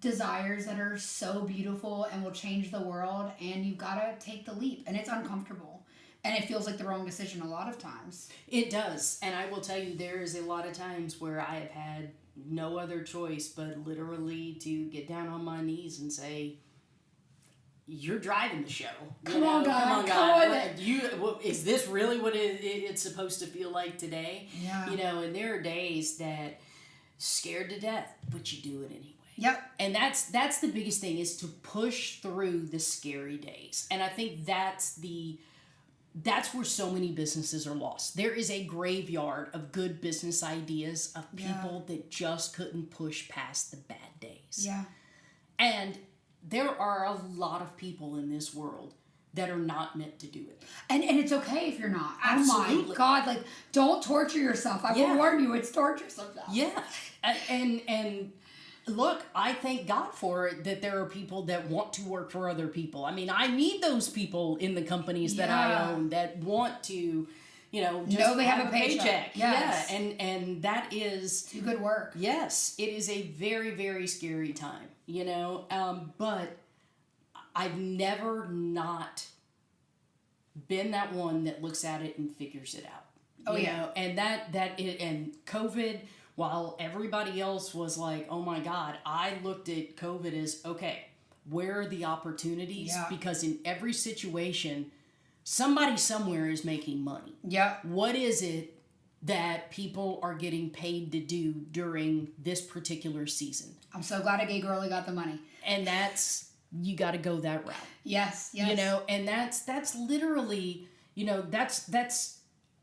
desires that are so beautiful and will change the world, and you've got to take the leap, and it's uncomfortable. And it feels like the wrong decision a lot of times. It does. And I will tell you, there is a lot of times where I have had no other choice but literally to get down on my knees and say, you're driving the show. Come on, God. Is this really what it's supposed to feel like today? Yeah. And there are days that scared to death, but you do it anyway. Yep. And that's the biggest thing, is to push through the scary days. And I think that's where so many businesses are lost. There is a graveyard of good business ideas of people that just couldn't push past the bad days. Yeah. And there are a lot of people in this world that are not meant to do it. And it's okay if you're not. Absolutely. Oh my God, don't torture yourself. I will warn you, it's torture sometimes. Yeah. And look, I thank God for it that there are people that want to work for other people. I mean, I need those people in the companies that I own that want to, just know they have a paycheck. Yes. Yeah, and that is... do good work. Yes, it is a very, very scary time, but I've never not been that one that looks at it and figures it out. Oh, yeah. And and COVID... while everybody else was like, oh my God, I looked at COVID as, okay, where are the opportunities? Yeah. Because in every situation, somebody somewhere is making money. Yeah. What is it that people are getting paid to do during this particular season? I'm so glad a gay girlie got the money. And you got to go that route. Yes. And that's literally, that's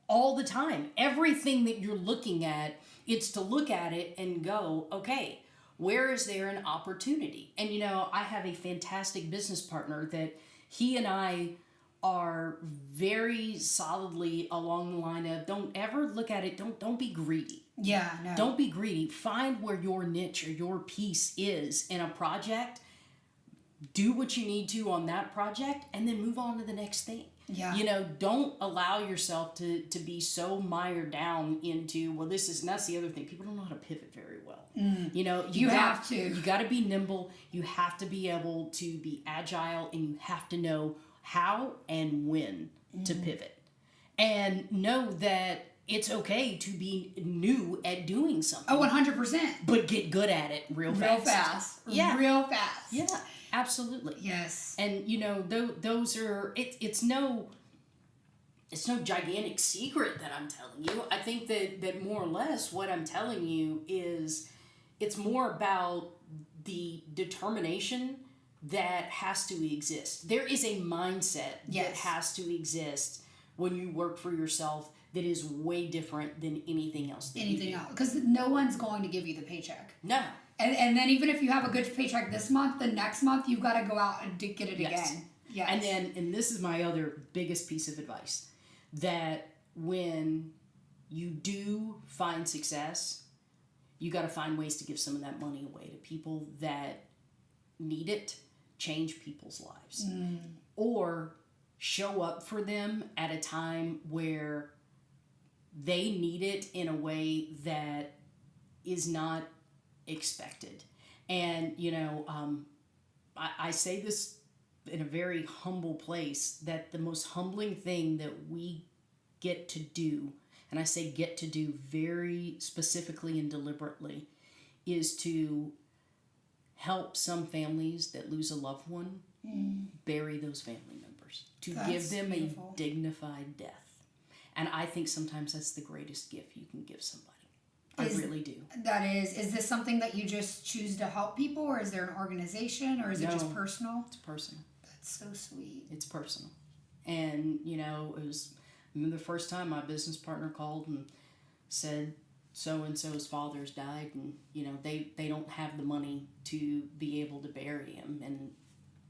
all the time. Everything that you're looking at, it's to look at it and go, okay, where is there an opportunity? And, I have a fantastic business partner that he and I are very solidly along the line of, don't ever look at it, don't be greedy. Yeah, no. Don't be greedy. Find where your niche or your piece is in a project. Do what you need to on that project and then move on to the next thing. Yeah. Don't allow yourself to be so mired down into, and that's the other thing. People don't know how to pivot very well. You have to. You got to be nimble. You have to be able to be agile, and you have to know how and when to pivot. And know that it's okay to be new at doing something. Oh, 100%. But get good at it real fast. Yeah. Real fast. Yeah. Absolutely. Yes. And those are it's no gigantic secret that I'm telling you. I think that more or less what I'm telling you is it's more about the determination that has to exist. There is a mindset that has to exist when you work for yourself that is way different than anything else. Because no one's going to give you the paycheck. No. And then even if you have a good paycheck this month, the next month you've got to go out and get it again. Yes. And this is my other biggest piece of advice, that when you do find success, you got to find ways to give some of that money away to people that need it, change people's lives, or show up for them at a time where they need it in a way that is not expected. And I say this in a very humble place, that the most humbling thing that we get to do, and I say get to do very specifically and deliberately, is to help some families that lose a loved one bury those family members, to give them beautiful. A dignified death. And I think sometimes that's the greatest gift you can give somebody. I really do. Is this something that you just choose to help people, or is there an organization, or is it just personal? It's personal. That's so sweet. It's personal. And, it was, I remember the first time my business partner called and said, so-and-so's father's died, and, they don't have the money to be able to bury him. And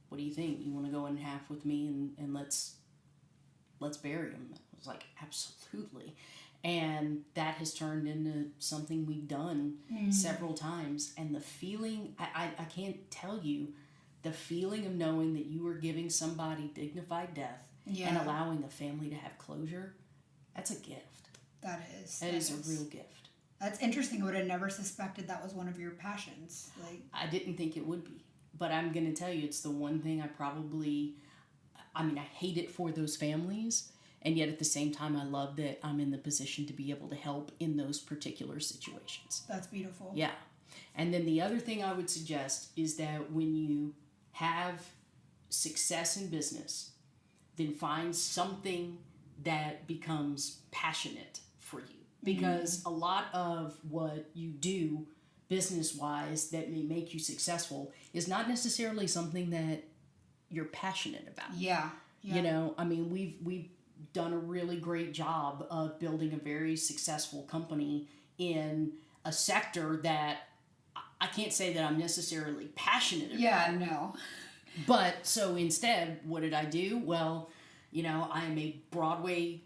what do you think? You want to go in half with me and let's bury him? I was like, absolutely. And that has turned into something we've done several times. And the feeling, I can't tell you, the feeling of knowing that you are giving somebody dignified death and allowing a family to have closure, that's a gift. That is a real gift. That's interesting. I would have never suspected that was one of your passions. Like, I didn't think it would be. But I'm going to tell you, it's the one thing I hate it for those families. And yet at the same time, I love that I'm in the position to be able to help in those particular situations. that's beautiful. Yeah. And then the other thing I would suggest is that when you have success in business, then find something that becomes passionate for you. Because a lot of what you do business-wise that may make you successful is not necessarily something that you're passionate about. Yeah. You know, I mean, we've done a really great job of building a very successful company in a sector that I can't say that I'm necessarily passionate about. Yeah, no. But so instead, what did I do? Well, you know, I am a Broadway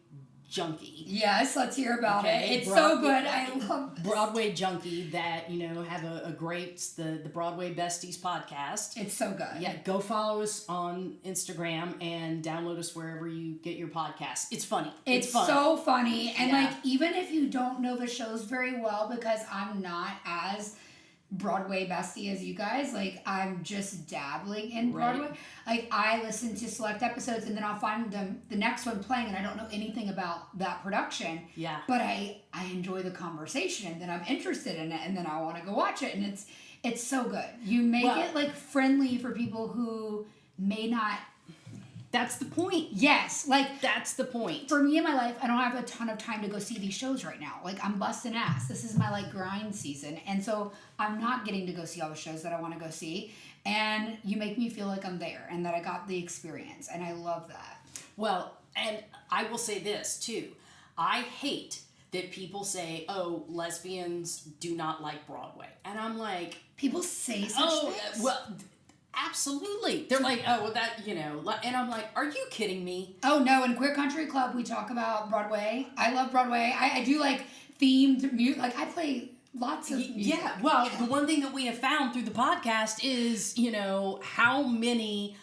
junkie. Yes, let's hear about it. It's so good. I love this. Broadway junkie that, you know, have a great, the Broadway Besties podcast. It's so good. Yeah, go follow us on Instagram and download us wherever you get your podcasts. It's funny. It's fun. so funny. And Yeah. like, even if you don't know the shows very well, because I'm not as Broadway bestie as you guys, like, I'm just dabbling in Broadway. Right. Like, I listen to select episodes and then I'll find them the next one playing and I don't know anything about that production. Yeah. But I enjoy the conversation and then I'm interested in it and then I want to go watch it, and it's so good. You make it like friendly for people who may not. That's the point. Yes, like, That's the point. for me in my life, I don't have a ton of time to go see these shows right now. Like, I'm busting ass. This is my, like, grind season. And so I'm not getting to go see all the shows that I want to go see. And you make me feel like I'm there and that I got the experience. And I love that. Well, and I will say this, too. I hate that people say, oh, lesbians do not like Broadway. And I'm like, People say such things. well, absolutely. They're like, oh, well, that, you know, and I'm like, are you kidding me? Oh, no. In Queer Country Club, we talk about Broadway. I love Broadway. I do, like, themed music. Like, I play lots of music. Yeah, well, the one thing that we have found through the podcast is, you know, how many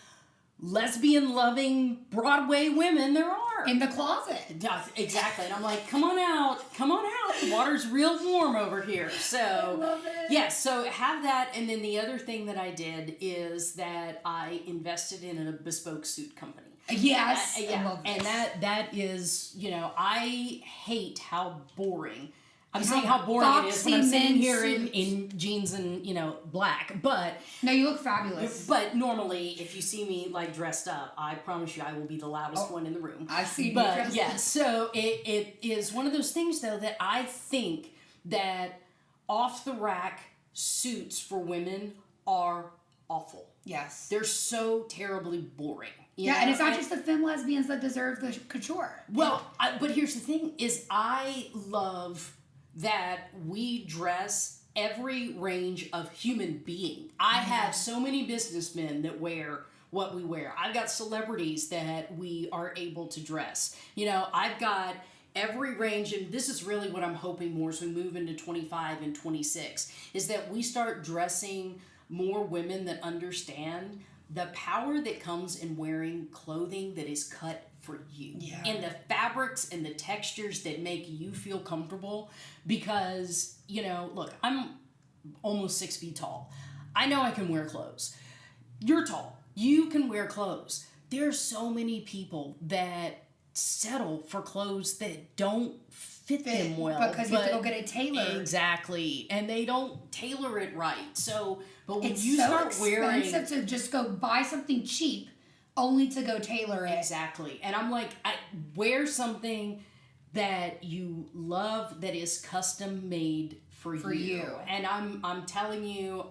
lesbian-loving Broadway women there are. In the closet. Yeah, exactly. And I'm like, come on out. The water's real warm over here. So, I love it. yeah, so have that. And then the other thing that I did is that I invested in a bespoke suit company. Yes. Yeah, I love this. and that is, you know, I hate how boring. I'm And saying how how boring it is when I'm boxy sitting men's here suits. in jeans and, you know, black. But No, you look fabulous. but normally, if you see me like dressed up, I promise you I will be the loudest one in the room. I've seen you But dressed yeah, up. so it is one of those things though that I think that off the rack suits for women are awful. Yes. They're so terribly boring. you Yeah, know? and it's not just the femme lesbians that deserve the couture. Well, but here's the thing: is I love that we dress every range of human being. I have so many businessmen that wear what we wear. I've got celebrities that we are able to dress. You know, I've got every range, and this is really what I'm hoping more as we move into 25 and 26, is that we start dressing more women that understand the power that comes in wearing clothing that is cut for you. Yeah. And the fabrics and the textures that make you feel comfortable. Because, you know, look, I'm almost 6 feet tall. I know I can wear clothes. You're tall. You can wear clothes. There's so many people that settle for clothes that don't fit them well. Because you have to go get it tailored. Exactly. And they don't tailor it right. So, but when It's you so start wearing... expensive to just go buy something cheap only to go tailor it. Exactly. And I'm like, wear something that you love that is custom made for you. And I'm telling you,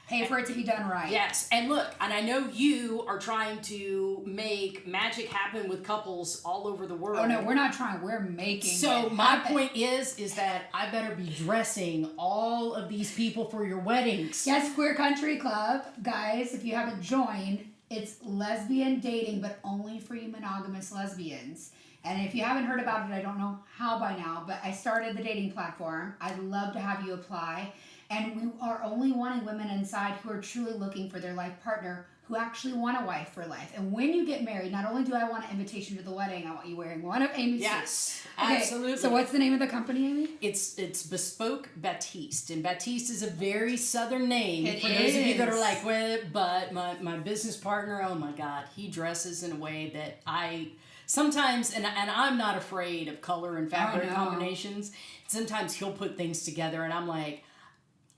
Pay for it to be done right. Yes, and look, and I know you are trying to make magic happen with couples all over the world. Oh no, we're not trying. We're making. So it my happen. point is that I better be dressing all of these people for your weddings. Yes, Queer Country Club, guys. If you haven't joined, it's lesbian dating, but only for you monogamous lesbians. And if you haven't heard about it, I don't know how by now, but I started the dating platform. I'd love to have you apply. And we are only wanting women inside who are truly looking for their life partner who actually want a wife for life. And when you get married, not only do I want an invitation to the wedding, I want you wearing one of Amy's suits. Okay, Absolutely. so what's the name of the company, Amy? It's Bespoke Baptiste, and Baptiste is a very southern name. It for those of you that are is. like, well, but my business partner, oh my God, he dresses in a way that I sometimes, and I'm not afraid of color and fabric combinations. Sometimes he'll put things together, and I'm like,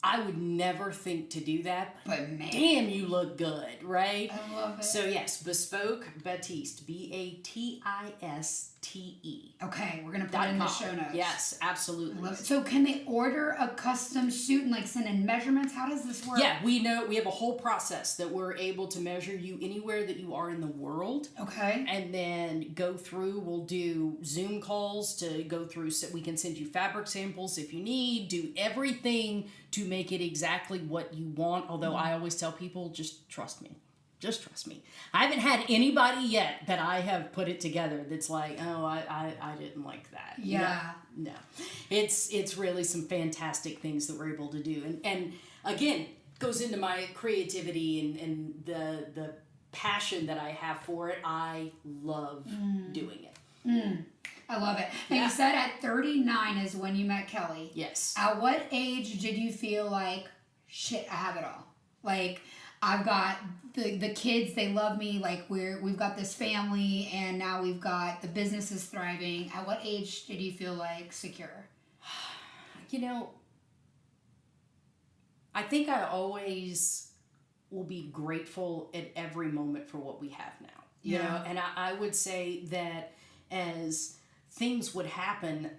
I would never think to do that, But man, damn, you look good, right? I love it. So yes, Bespoke Baptiste, Batiste. Okay, we're gonna put it in the show notes. Yes, absolutely. Love it. So can they order a custom suit and like send in measurements? How does this work? Yeah, we have a whole process that we're able to measure you anywhere that you are in the world. Okay. And then go through, we'll do Zoom calls to go through, so we can send you fabric samples if you need, do everything to make it exactly what you want. Although I always tell people, just trust me. Just trust me. I haven't had anybody yet that I have put it together that's like, oh, I didn't like that. Yeah. No. It's really some fantastic things that we're able to do. And again, goes into my creativity and the passion that I have for it. I love doing it. I love it. And you said at 39 is when you met Kelly. Yes. At what age did you feel like, shit, I have it all? Like, I've got the kids, they love me, like we've got this family, and now we've got the business is thriving. At what age did you feel like secure? You know, I think I always will be grateful at every moment for what we have now. You know, and I would say that as things would happen,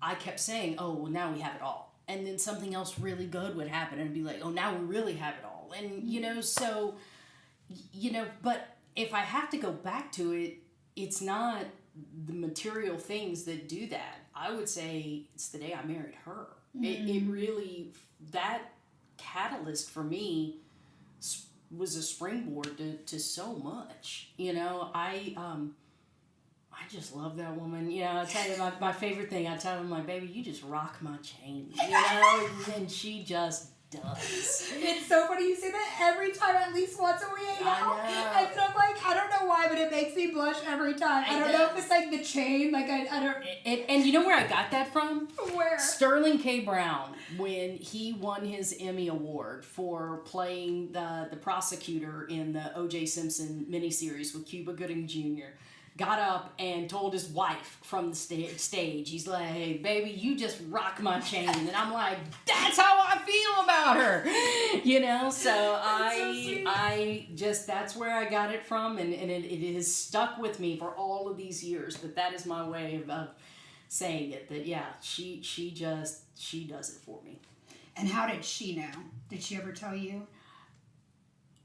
I kept saying, oh, well, now we have it all. And then something else really good would happen and be like, oh, now we really have it all. And, you know, so, you know, but if I have to go back to it, it's not the material things that do that. I would say it's the day I married her. It really, that catalyst for me was a springboard to so much. You know, I just love that woman. You know, I tell you, my favorite thing, I tell her, my baby, you just rock my chain. You know, and she just does. It's so funny you say that every time, at least once a week. I know. And I'm like, I don't know why, but it makes me blush every time. I don't know if it's like the chain, like I don't. And you know where I got that from? Where? Sterling K. Brown, when he won his Emmy Award for playing the prosecutor in the O.J. Simpson miniseries with Cuba Gooding Jr., got up and told his wife from the stage, he's like, hey, baby, you just rock my chain. And I'm like, that's how I feel about her. You know, so I just, that's where I got it from. And it has stuck with me for all of these years. But that is my way of saying it, that, yeah, she does it for me. And how did she know? Did she ever tell you?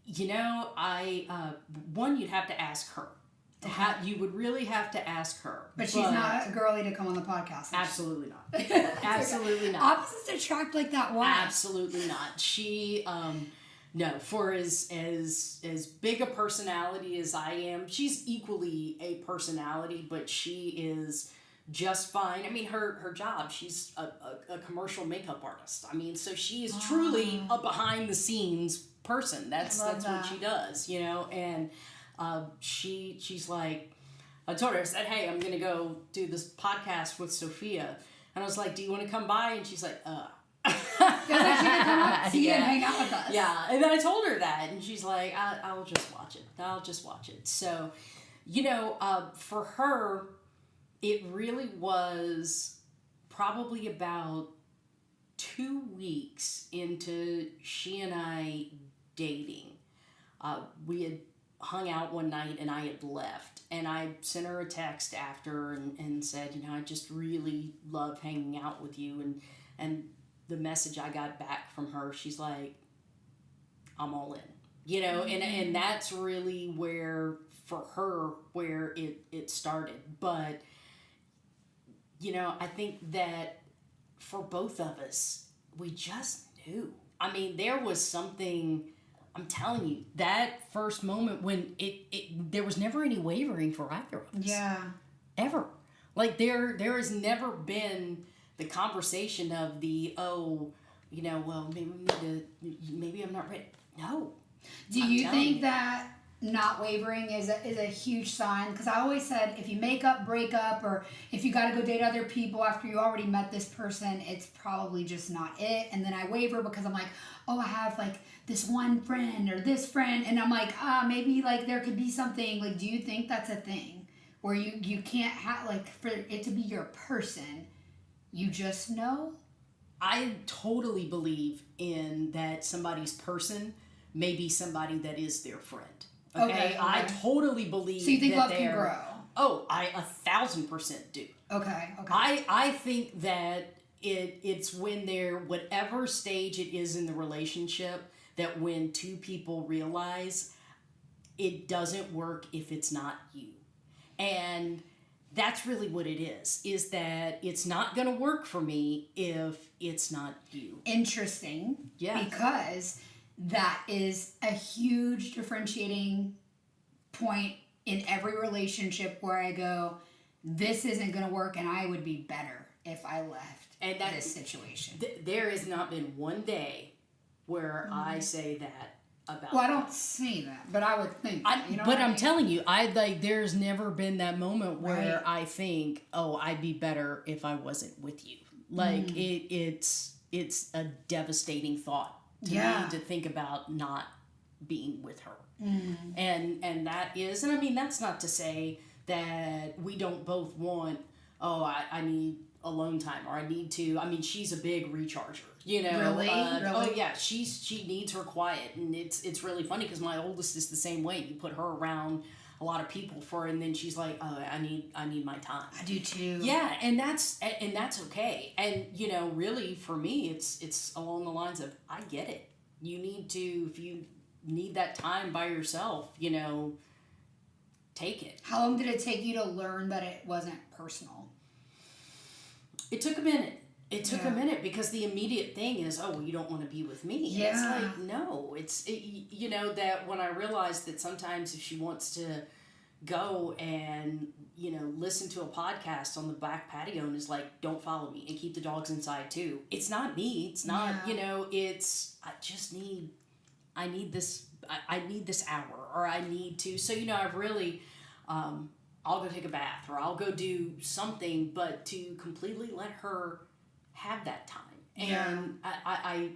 You know, one, you'd have to ask her. You would really have to ask her. But she's not a girly to come on the podcast. Absolutely not. Absolutely not. Opposites attract like that. Why? Absolutely not. She, no, for as big a personality as I am, she's equally a personality, but she is just fine. I mean, her job, she's a commercial makeup artist. I mean, so she is truly a behind the scenes person. That's what she does, you know, and she's like, I told her, I said, hey, I'm going to go do this podcast with Sophia. And I was like, do you want to come by? And she's like, Because she can come up to you and hang out with us. Yeah. And then I told her that. And she's like, I'll just watch it. I'll just watch it. So, you know, for her, it really was probably about 2 weeks into she and I dating. We had hung out one night and I had left, and I sent her a text after and said, you know, I just really love hanging out with you, and the message I got back from her, she's like, I'm all in, you know, and that's really where for her where it started. But you know, I think that for both of us, we just knew. I mean, there was something, I'm telling you, that first moment when there was never any wavering for either of us. Yeah. Ever. Like, there has never been the conversation of the, oh, you know, well, maybe I'm not ready. No. Do I'm you telling think you. that not wavering is a huge sign? Because I always said if you make up, break up, or if you got to go date other people after you already met this person, it's probably just not it. And then I waver because I'm like, oh, I have like this one friend or this friend, and I'm like, maybe like there could be something. Like, do you think that's a thing where you can't have like for it to be your person, you just know? I totally believe in that somebody's person may be somebody that is their friend. Okay, I totally believe. So you think that love can grow? Oh, I 1,000% do. Okay. I think that it's when they're whatever stage it is in the relationship that when two people realize it doesn't work if it's not you. And that's really what it is that it's not going to work for me if it's not you. Interesting. Yeah. Because that is a huge differentiating point in every relationship where I go, this isn't going to work and I would be better if I left this situation. There has not been one day where I say that about. Well, I don't say that, but I would think. I'm telling you, there's never been that moment where I think, oh, I'd be better if I wasn't with you. Like it's a devastating thought to me to think about not being with her. And that is, and I mean, that's not to say that we don't both want, oh, I need alone time, or I need to, I mean, she's a big recharger, you know. Really? Oh yeah, she needs her quiet, and it's really funny because my oldest is the same way. You put her around a lot of people and then she's like, oh, I need my time. I do too. Yeah, and that's okay. And you know, really for me, it's along the lines of, I get it. You need to, if you need that time by yourself, you know, take it. How long did it take you to learn that it wasn't personal? It took a minute. It took a minute because the immediate thing is, oh, well, you don't want to be with me. Yeah. And it's like, no. You know, that when I realized that sometimes if she wants to go and, you know, listen to a podcast on the back patio and is like, don't follow me and keep the dogs inside too. It's not me. It's not, you know, I need this hour, or I need to. So, you know, I've really, I'll go take a bath or I'll go do something, but to completely let her have that time. And I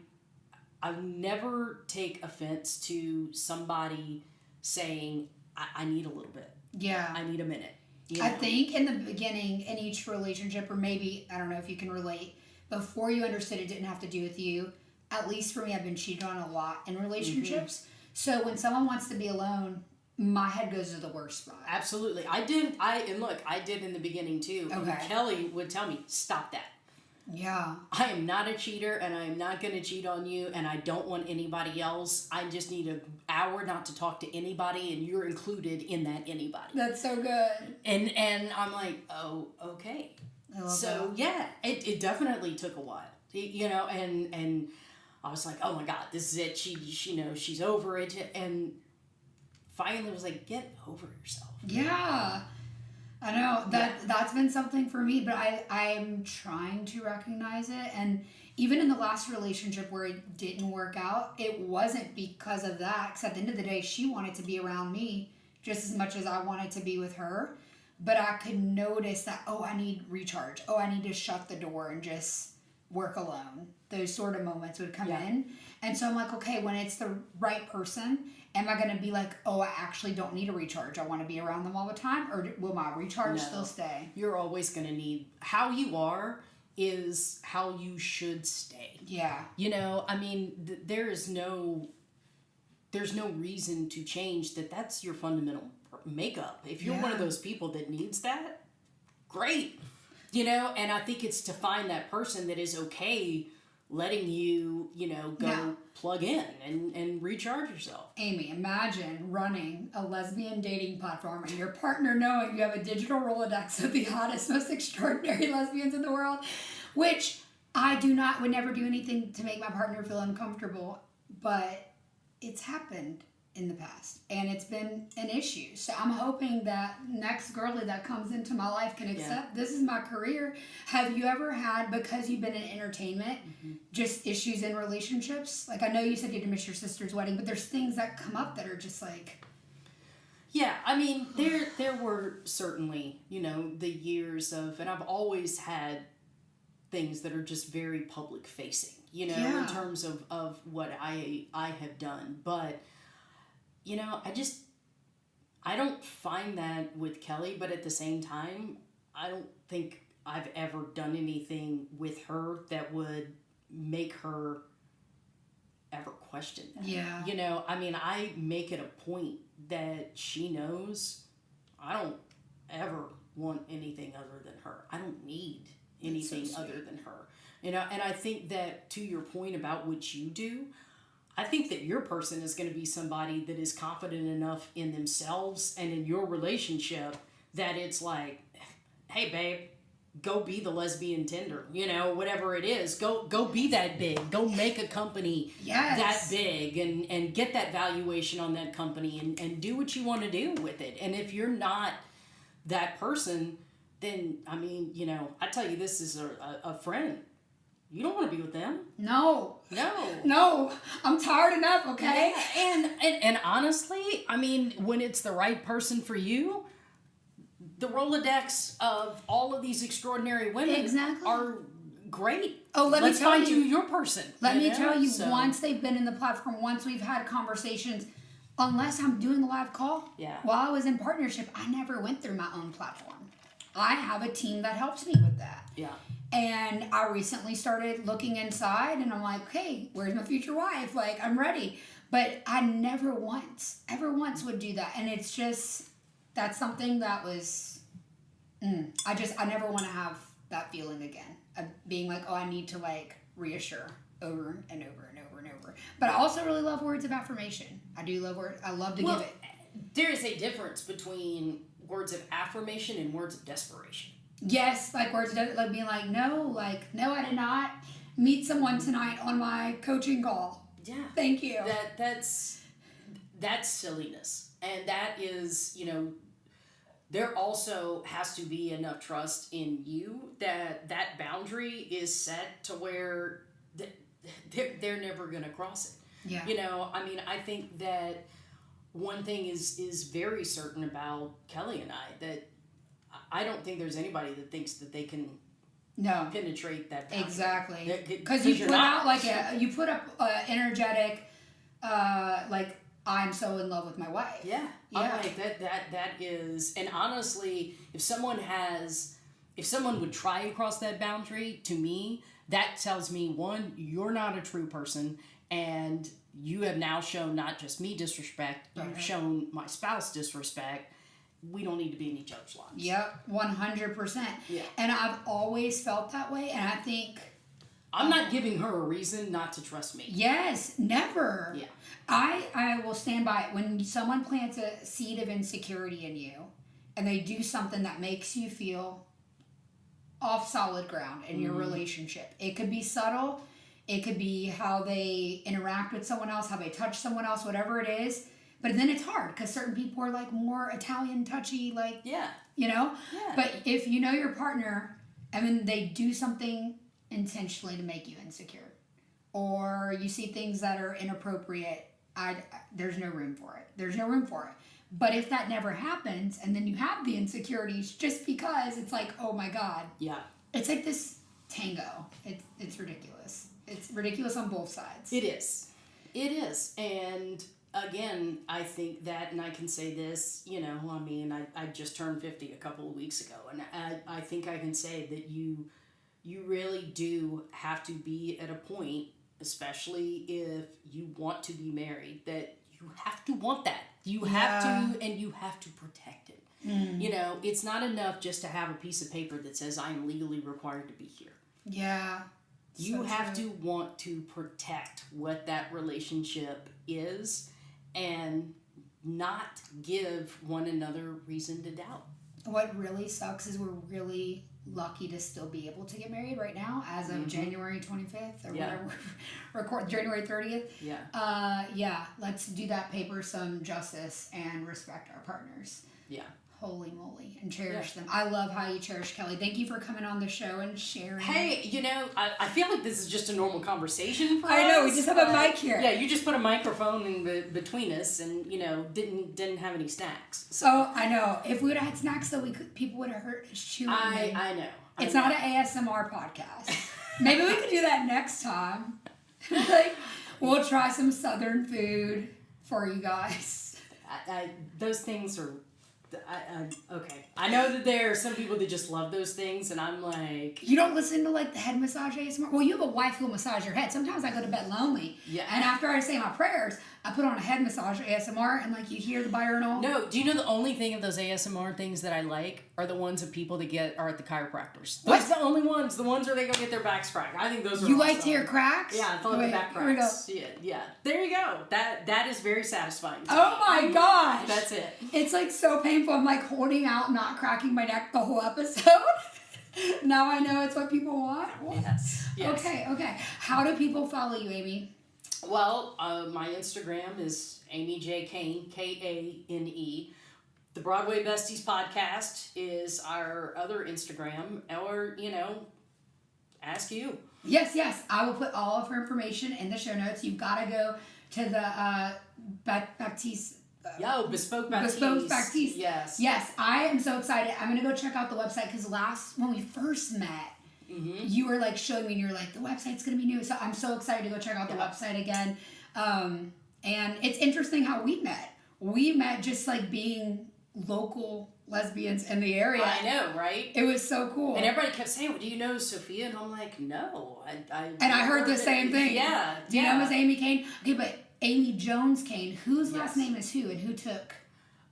never take offense to somebody saying, I need a little bit. Yeah. I need a minute. I think in the beginning, in each relationship, or maybe, I don't know if you can relate, before you understood it didn't have to do with you, at least for me, I've been cheated on a lot in relationships. Mm-hmm. So when someone wants to be alone, my head goes to the worst spot. Absolutely. I did in the beginning too. Okay. And Kelly would tell me, stop that. Yeah. I am not a cheater, and I am not going to cheat on you, and I don't want anybody else. I just need an hour not to talk to anybody, and you're included in that anybody. That's so good. And I'm like, oh, okay. I love so that. Yeah, it definitely took a while, you know, and I was like, oh my God, this is it. She you know, she's over it, and finally was like, get over yourself. Yeah. I know that's been something for me, but I'm trying to recognize it. And even in the last relationship where it didn't work out, it wasn't because of that. Because at the end of the day, she wanted to be around me just as much as I wanted to be with her. But I could notice that, oh, I need recharge. Oh, I need to shut the door and just work alone. Those sort of moments would come in. And so I'm like, okay, when it's the right person, am I going to be like, oh, I actually don't need a recharge. I want to be around them all the time? Or will my recharge still stay? You're always going to need, how you are is how you should stay. Yeah. You know, I mean, there's no reason to change that. That's your fundamental makeup. If you're one of those people that needs that, great. You know, and I think it's to find that person that is okay letting you, you know, go plug in and recharge yourself. Amy, imagine running a lesbian dating platform and your partner knowing you have a digital Rolodex of the hottest, most extraordinary lesbians in the world, which I would never do anything to make my partner feel uncomfortable, but it's happened. in the past, and it's been an issue. So I'm hoping that next girly that comes into my life can accept this is my career. Have you ever had, because you've been in entertainment, just issues in relationships? Like, I know you said you had to miss your sister's wedding, but there's things that come up that are just like... Yeah, I mean, there were certainly, the years of, and I've always had things that are just very public facing, in terms of what I have done. But, I don't find that with Kelly, but at the same time, I don't think I've ever done anything with her that would make her ever question that. Yeah. I make it a point that she knows I don't ever want anything other than her. I don't need anything other than her. And I think that, to your point about what you do, I think that your person is going to be somebody that is confident enough in themselves and in your relationship that it's like, hey, babe, go be the lesbian Tinder, whatever it is. Go be that big. Go make a company that big and get that valuation on that company and do what you want to do with it. And if you're not that person, then, I tell you, this is a friend. You don't want to be with them. No. I'm tired enough, okay? Yeah. And honestly, when it's the right person for you, the Rolodex of all of these extraordinary women are great. Oh, let's find you your person. Let me tell you, once they've been in the platform, once we've had conversations, unless I'm doing a live call, while I was in partnership, I never went through my own platform. I have a team that helps me with that. Yeah. And I recently started looking inside, and I'm like, hey, where's my future wife? Like, I'm ready. But I never ever once would do that. And it's just, that's something that was, I never want to have that feeling again. Of being like, oh, I need to, like, reassure over and over and over and over. But I also really love words of affirmation. I do love words. I love to give it. There is a difference between words of affirmation and words of desperation. Yes, like words of like being like, no, I did not meet someone tonight on my coaching call. Yeah. Thank you. That's silliness. And that is, there also has to be enough trust in you that boundary is set to where they're never going to cross it. Yeah. I think that one thing is very certain about Kelly and I, that I don't think there's anybody that thinks that they can penetrate that boundary. Exactly. Because you put out you put up energetic, like, I'm so in love with my wife. Yeah. I'm like that is, and honestly, if someone would try and cross that boundary, to me, that tells me, one, you're not a true person, and you have now shown not just me disrespect, you've shown my spouse disrespect. We don't need to be in each other's lives. Yep, 100%. Yeah. And I've always felt that way, and I think... I'm not giving her a reason not to trust me. Yes, never. Yeah. I will stand by it. When someone plants a seed of insecurity in you, and they do something that makes you feel off solid ground in your relationship, it could be subtle, it could be how they interact with someone else, how they touch someone else, whatever it is. But then it's hard because certain people are like more Italian touchy, like, Yeah. But if you know your partner and then they do something intentionally to make you insecure, or you see things that are inappropriate, there's no room for it. There's no room for it. But if that never happens and then you have the insecurities just because it's like, oh my God. Yeah. It's like this tango. It's ridiculous. It's ridiculous on both sides. It is. And again, I think that, and I can say this, I just turned 50 a couple of weeks ago, and I think I can say that you really do have to be at a point, especially if you want to be married, that you have to want that. You have to, and you have to protect it. It's not enough just to have a piece of paper that says I am legally required to be here. Yeah. You have to want to protect what that relationship is and not give one another reason to doubt. What really sucks is we're really lucky to still be able to get married right now as of January 25th or Yeah. whatever. Record January 30th. Yeah. Let's do that paper some justice and respect our partners. Yeah. Holy moly, and cherish them. I love how you cherish Kelly. Thank you for coming on the show and sharing. Hey, you know, I feel like this is just a normal conversation for us. I know, we just have a mic here. Yeah, you just put a microphone in between us, and you know, didn't have any snacks. So. Oh, I know. If we would have had snacks, though, people would have heard us chewing. I know. It's not an ASMR podcast. Maybe we could do that next time. Like, we'll try some Southern food for you guys. Those things are. Okay. I know that there are some people that just love those things, and I'm like... You don't listen to, like, the head massage ASMR? Well, you have a wife who'll massage your head. Sometimes I go to bed lonely. Yeah. And after I say my prayers, I put on a head massage ASMR, and, like, you hear the binaural. No, do you know the only thing of those ASMR things that I like are the ones of people that are at the chiropractors. What? Those are the only ones. The ones where they go get their backs cracked. I think those are You awesome. like to hear cracks? Yeah, I love the back Here we go. cracks. Yeah. There you go. That is very satisfying to Oh me. my gosh. That's it. It's like so painful. I'm like holding out, not cracking my neck the whole episode. Now I know it's what people want. Yes. Okay. How do people follow you, Amy? Well, my Instagram is Amy J. Kane, Kane. The Broadway Besties podcast is our other Instagram, or, you know, ask you. Yes. I will put all of her information in the show notes. You've got to go to the Baptiste. Bespoke Baptiste. Bespoke Baptiste. Yes. Yes, I am so excited. I'm going to go check out the website because when we first met, you were like showing me and you're like, the website's going to be new. So I'm so excited to go check out the website again. And it's interesting how we met. We met just like being local lesbians in the area. I know, right? It was so cool. And everybody kept saying, well, do you know Sophia? And I'm like, no. I heard the same thing. Yeah. Do you know Miss Amy Kane? Okay, but Amy Jones Kane, whose last name is who and who took?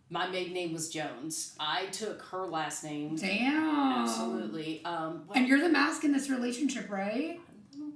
My maiden name was Jones. I took her last name. Damn. Absolutely. And you're the mask in this relationship, right?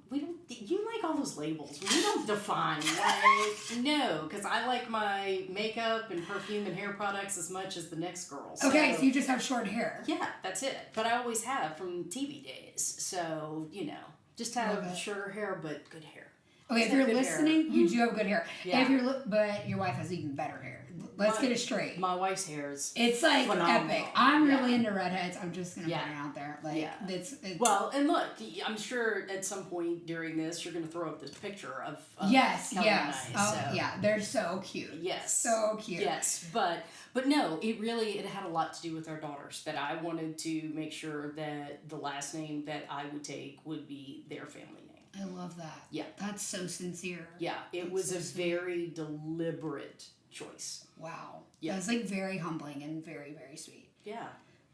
We don't. You like all those labels. We don't define. Like, no, because I like my makeup and perfume and hair products as much as the next girl. So. Okay, so you just have short hair. Yeah, that's it. But I always have from TV days. So, you know, just have shorter hair, but good hair. Okay, if you're listening, you do have good hair. Yeah. But your wife has even better hair. Let's get it straight. My wife's hair is it's like phenomenal. epic. I'm really into redheads. I'm just gonna put it out there. Like it's well, and look, I'm sure at some point during this you're gonna throw up this picture of yes, Kelly yes. and I, Oh, yeah, they're so cute. Yes, so cute. Yes, but no, it had a lot to do with our daughters. That I wanted to make sure that the last name that I would take would be their family name. I love that. Yeah, that's so sincere. Yeah, it was a very deliberate choice. Wow. Yeah. That's like very humbling and very, very sweet. Yeah.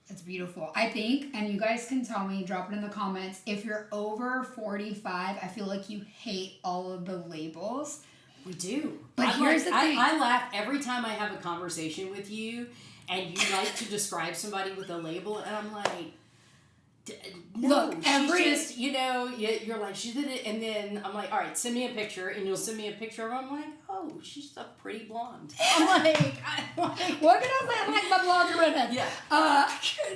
That's beautiful. I think, and you guys can tell me, drop it in the comments, if you're over 45, I feel like you hate all of the labels. We do. But here's the thing. I laugh every time I have a conversation with you and you like to describe somebody with a label, and I'm like, no, look, just, you know, you're like, she did it, and then I'm like, all right, send me a picture, and you'll send me a picture of her. I'm like, oh, she's a pretty blonde. I'm like, what can I say? I like my blonde redhead. Yeah.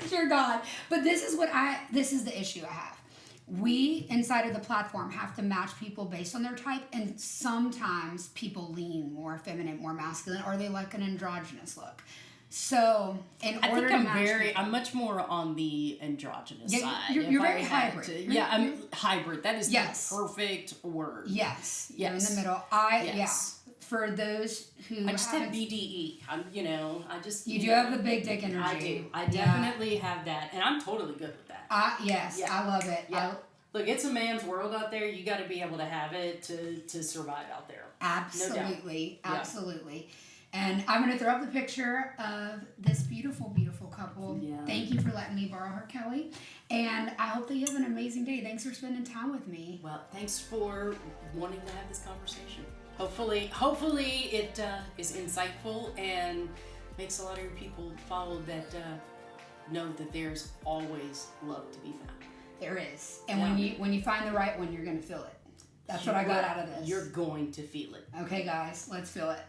Dear God. But this is the issue I have. We, inside of the platform, have to match people based on their type, and sometimes people lean more feminine, more masculine, or they like an androgynous look. So, I'm much more on the androgynous side. You're very hybrid. I'm hybrid. That is the perfect word. Yes. You're in the middle. For those who I just have BDE. You do have the big dick energy. I do. I definitely have that, and I'm totally good with that. I love it. Yeah. Look, it's a man's world out there. You got to be able to have it to survive out there. Absolutely. No doubt. Absolutely. And I'm going to throw up the picture of this beautiful, beautiful couple. Yeah. Thank you for letting me borrow her, Kelly. And I hope that you have an amazing day. Thanks for spending time with me. Well, thanks for wanting to have this conversation. Hopefully it is insightful and makes a lot of your people follow that know that there's always love to be found. There is. And when you find the right one, you're going to feel it. That's what I got out of this. You're going to feel it. Okay, guys, let's feel it.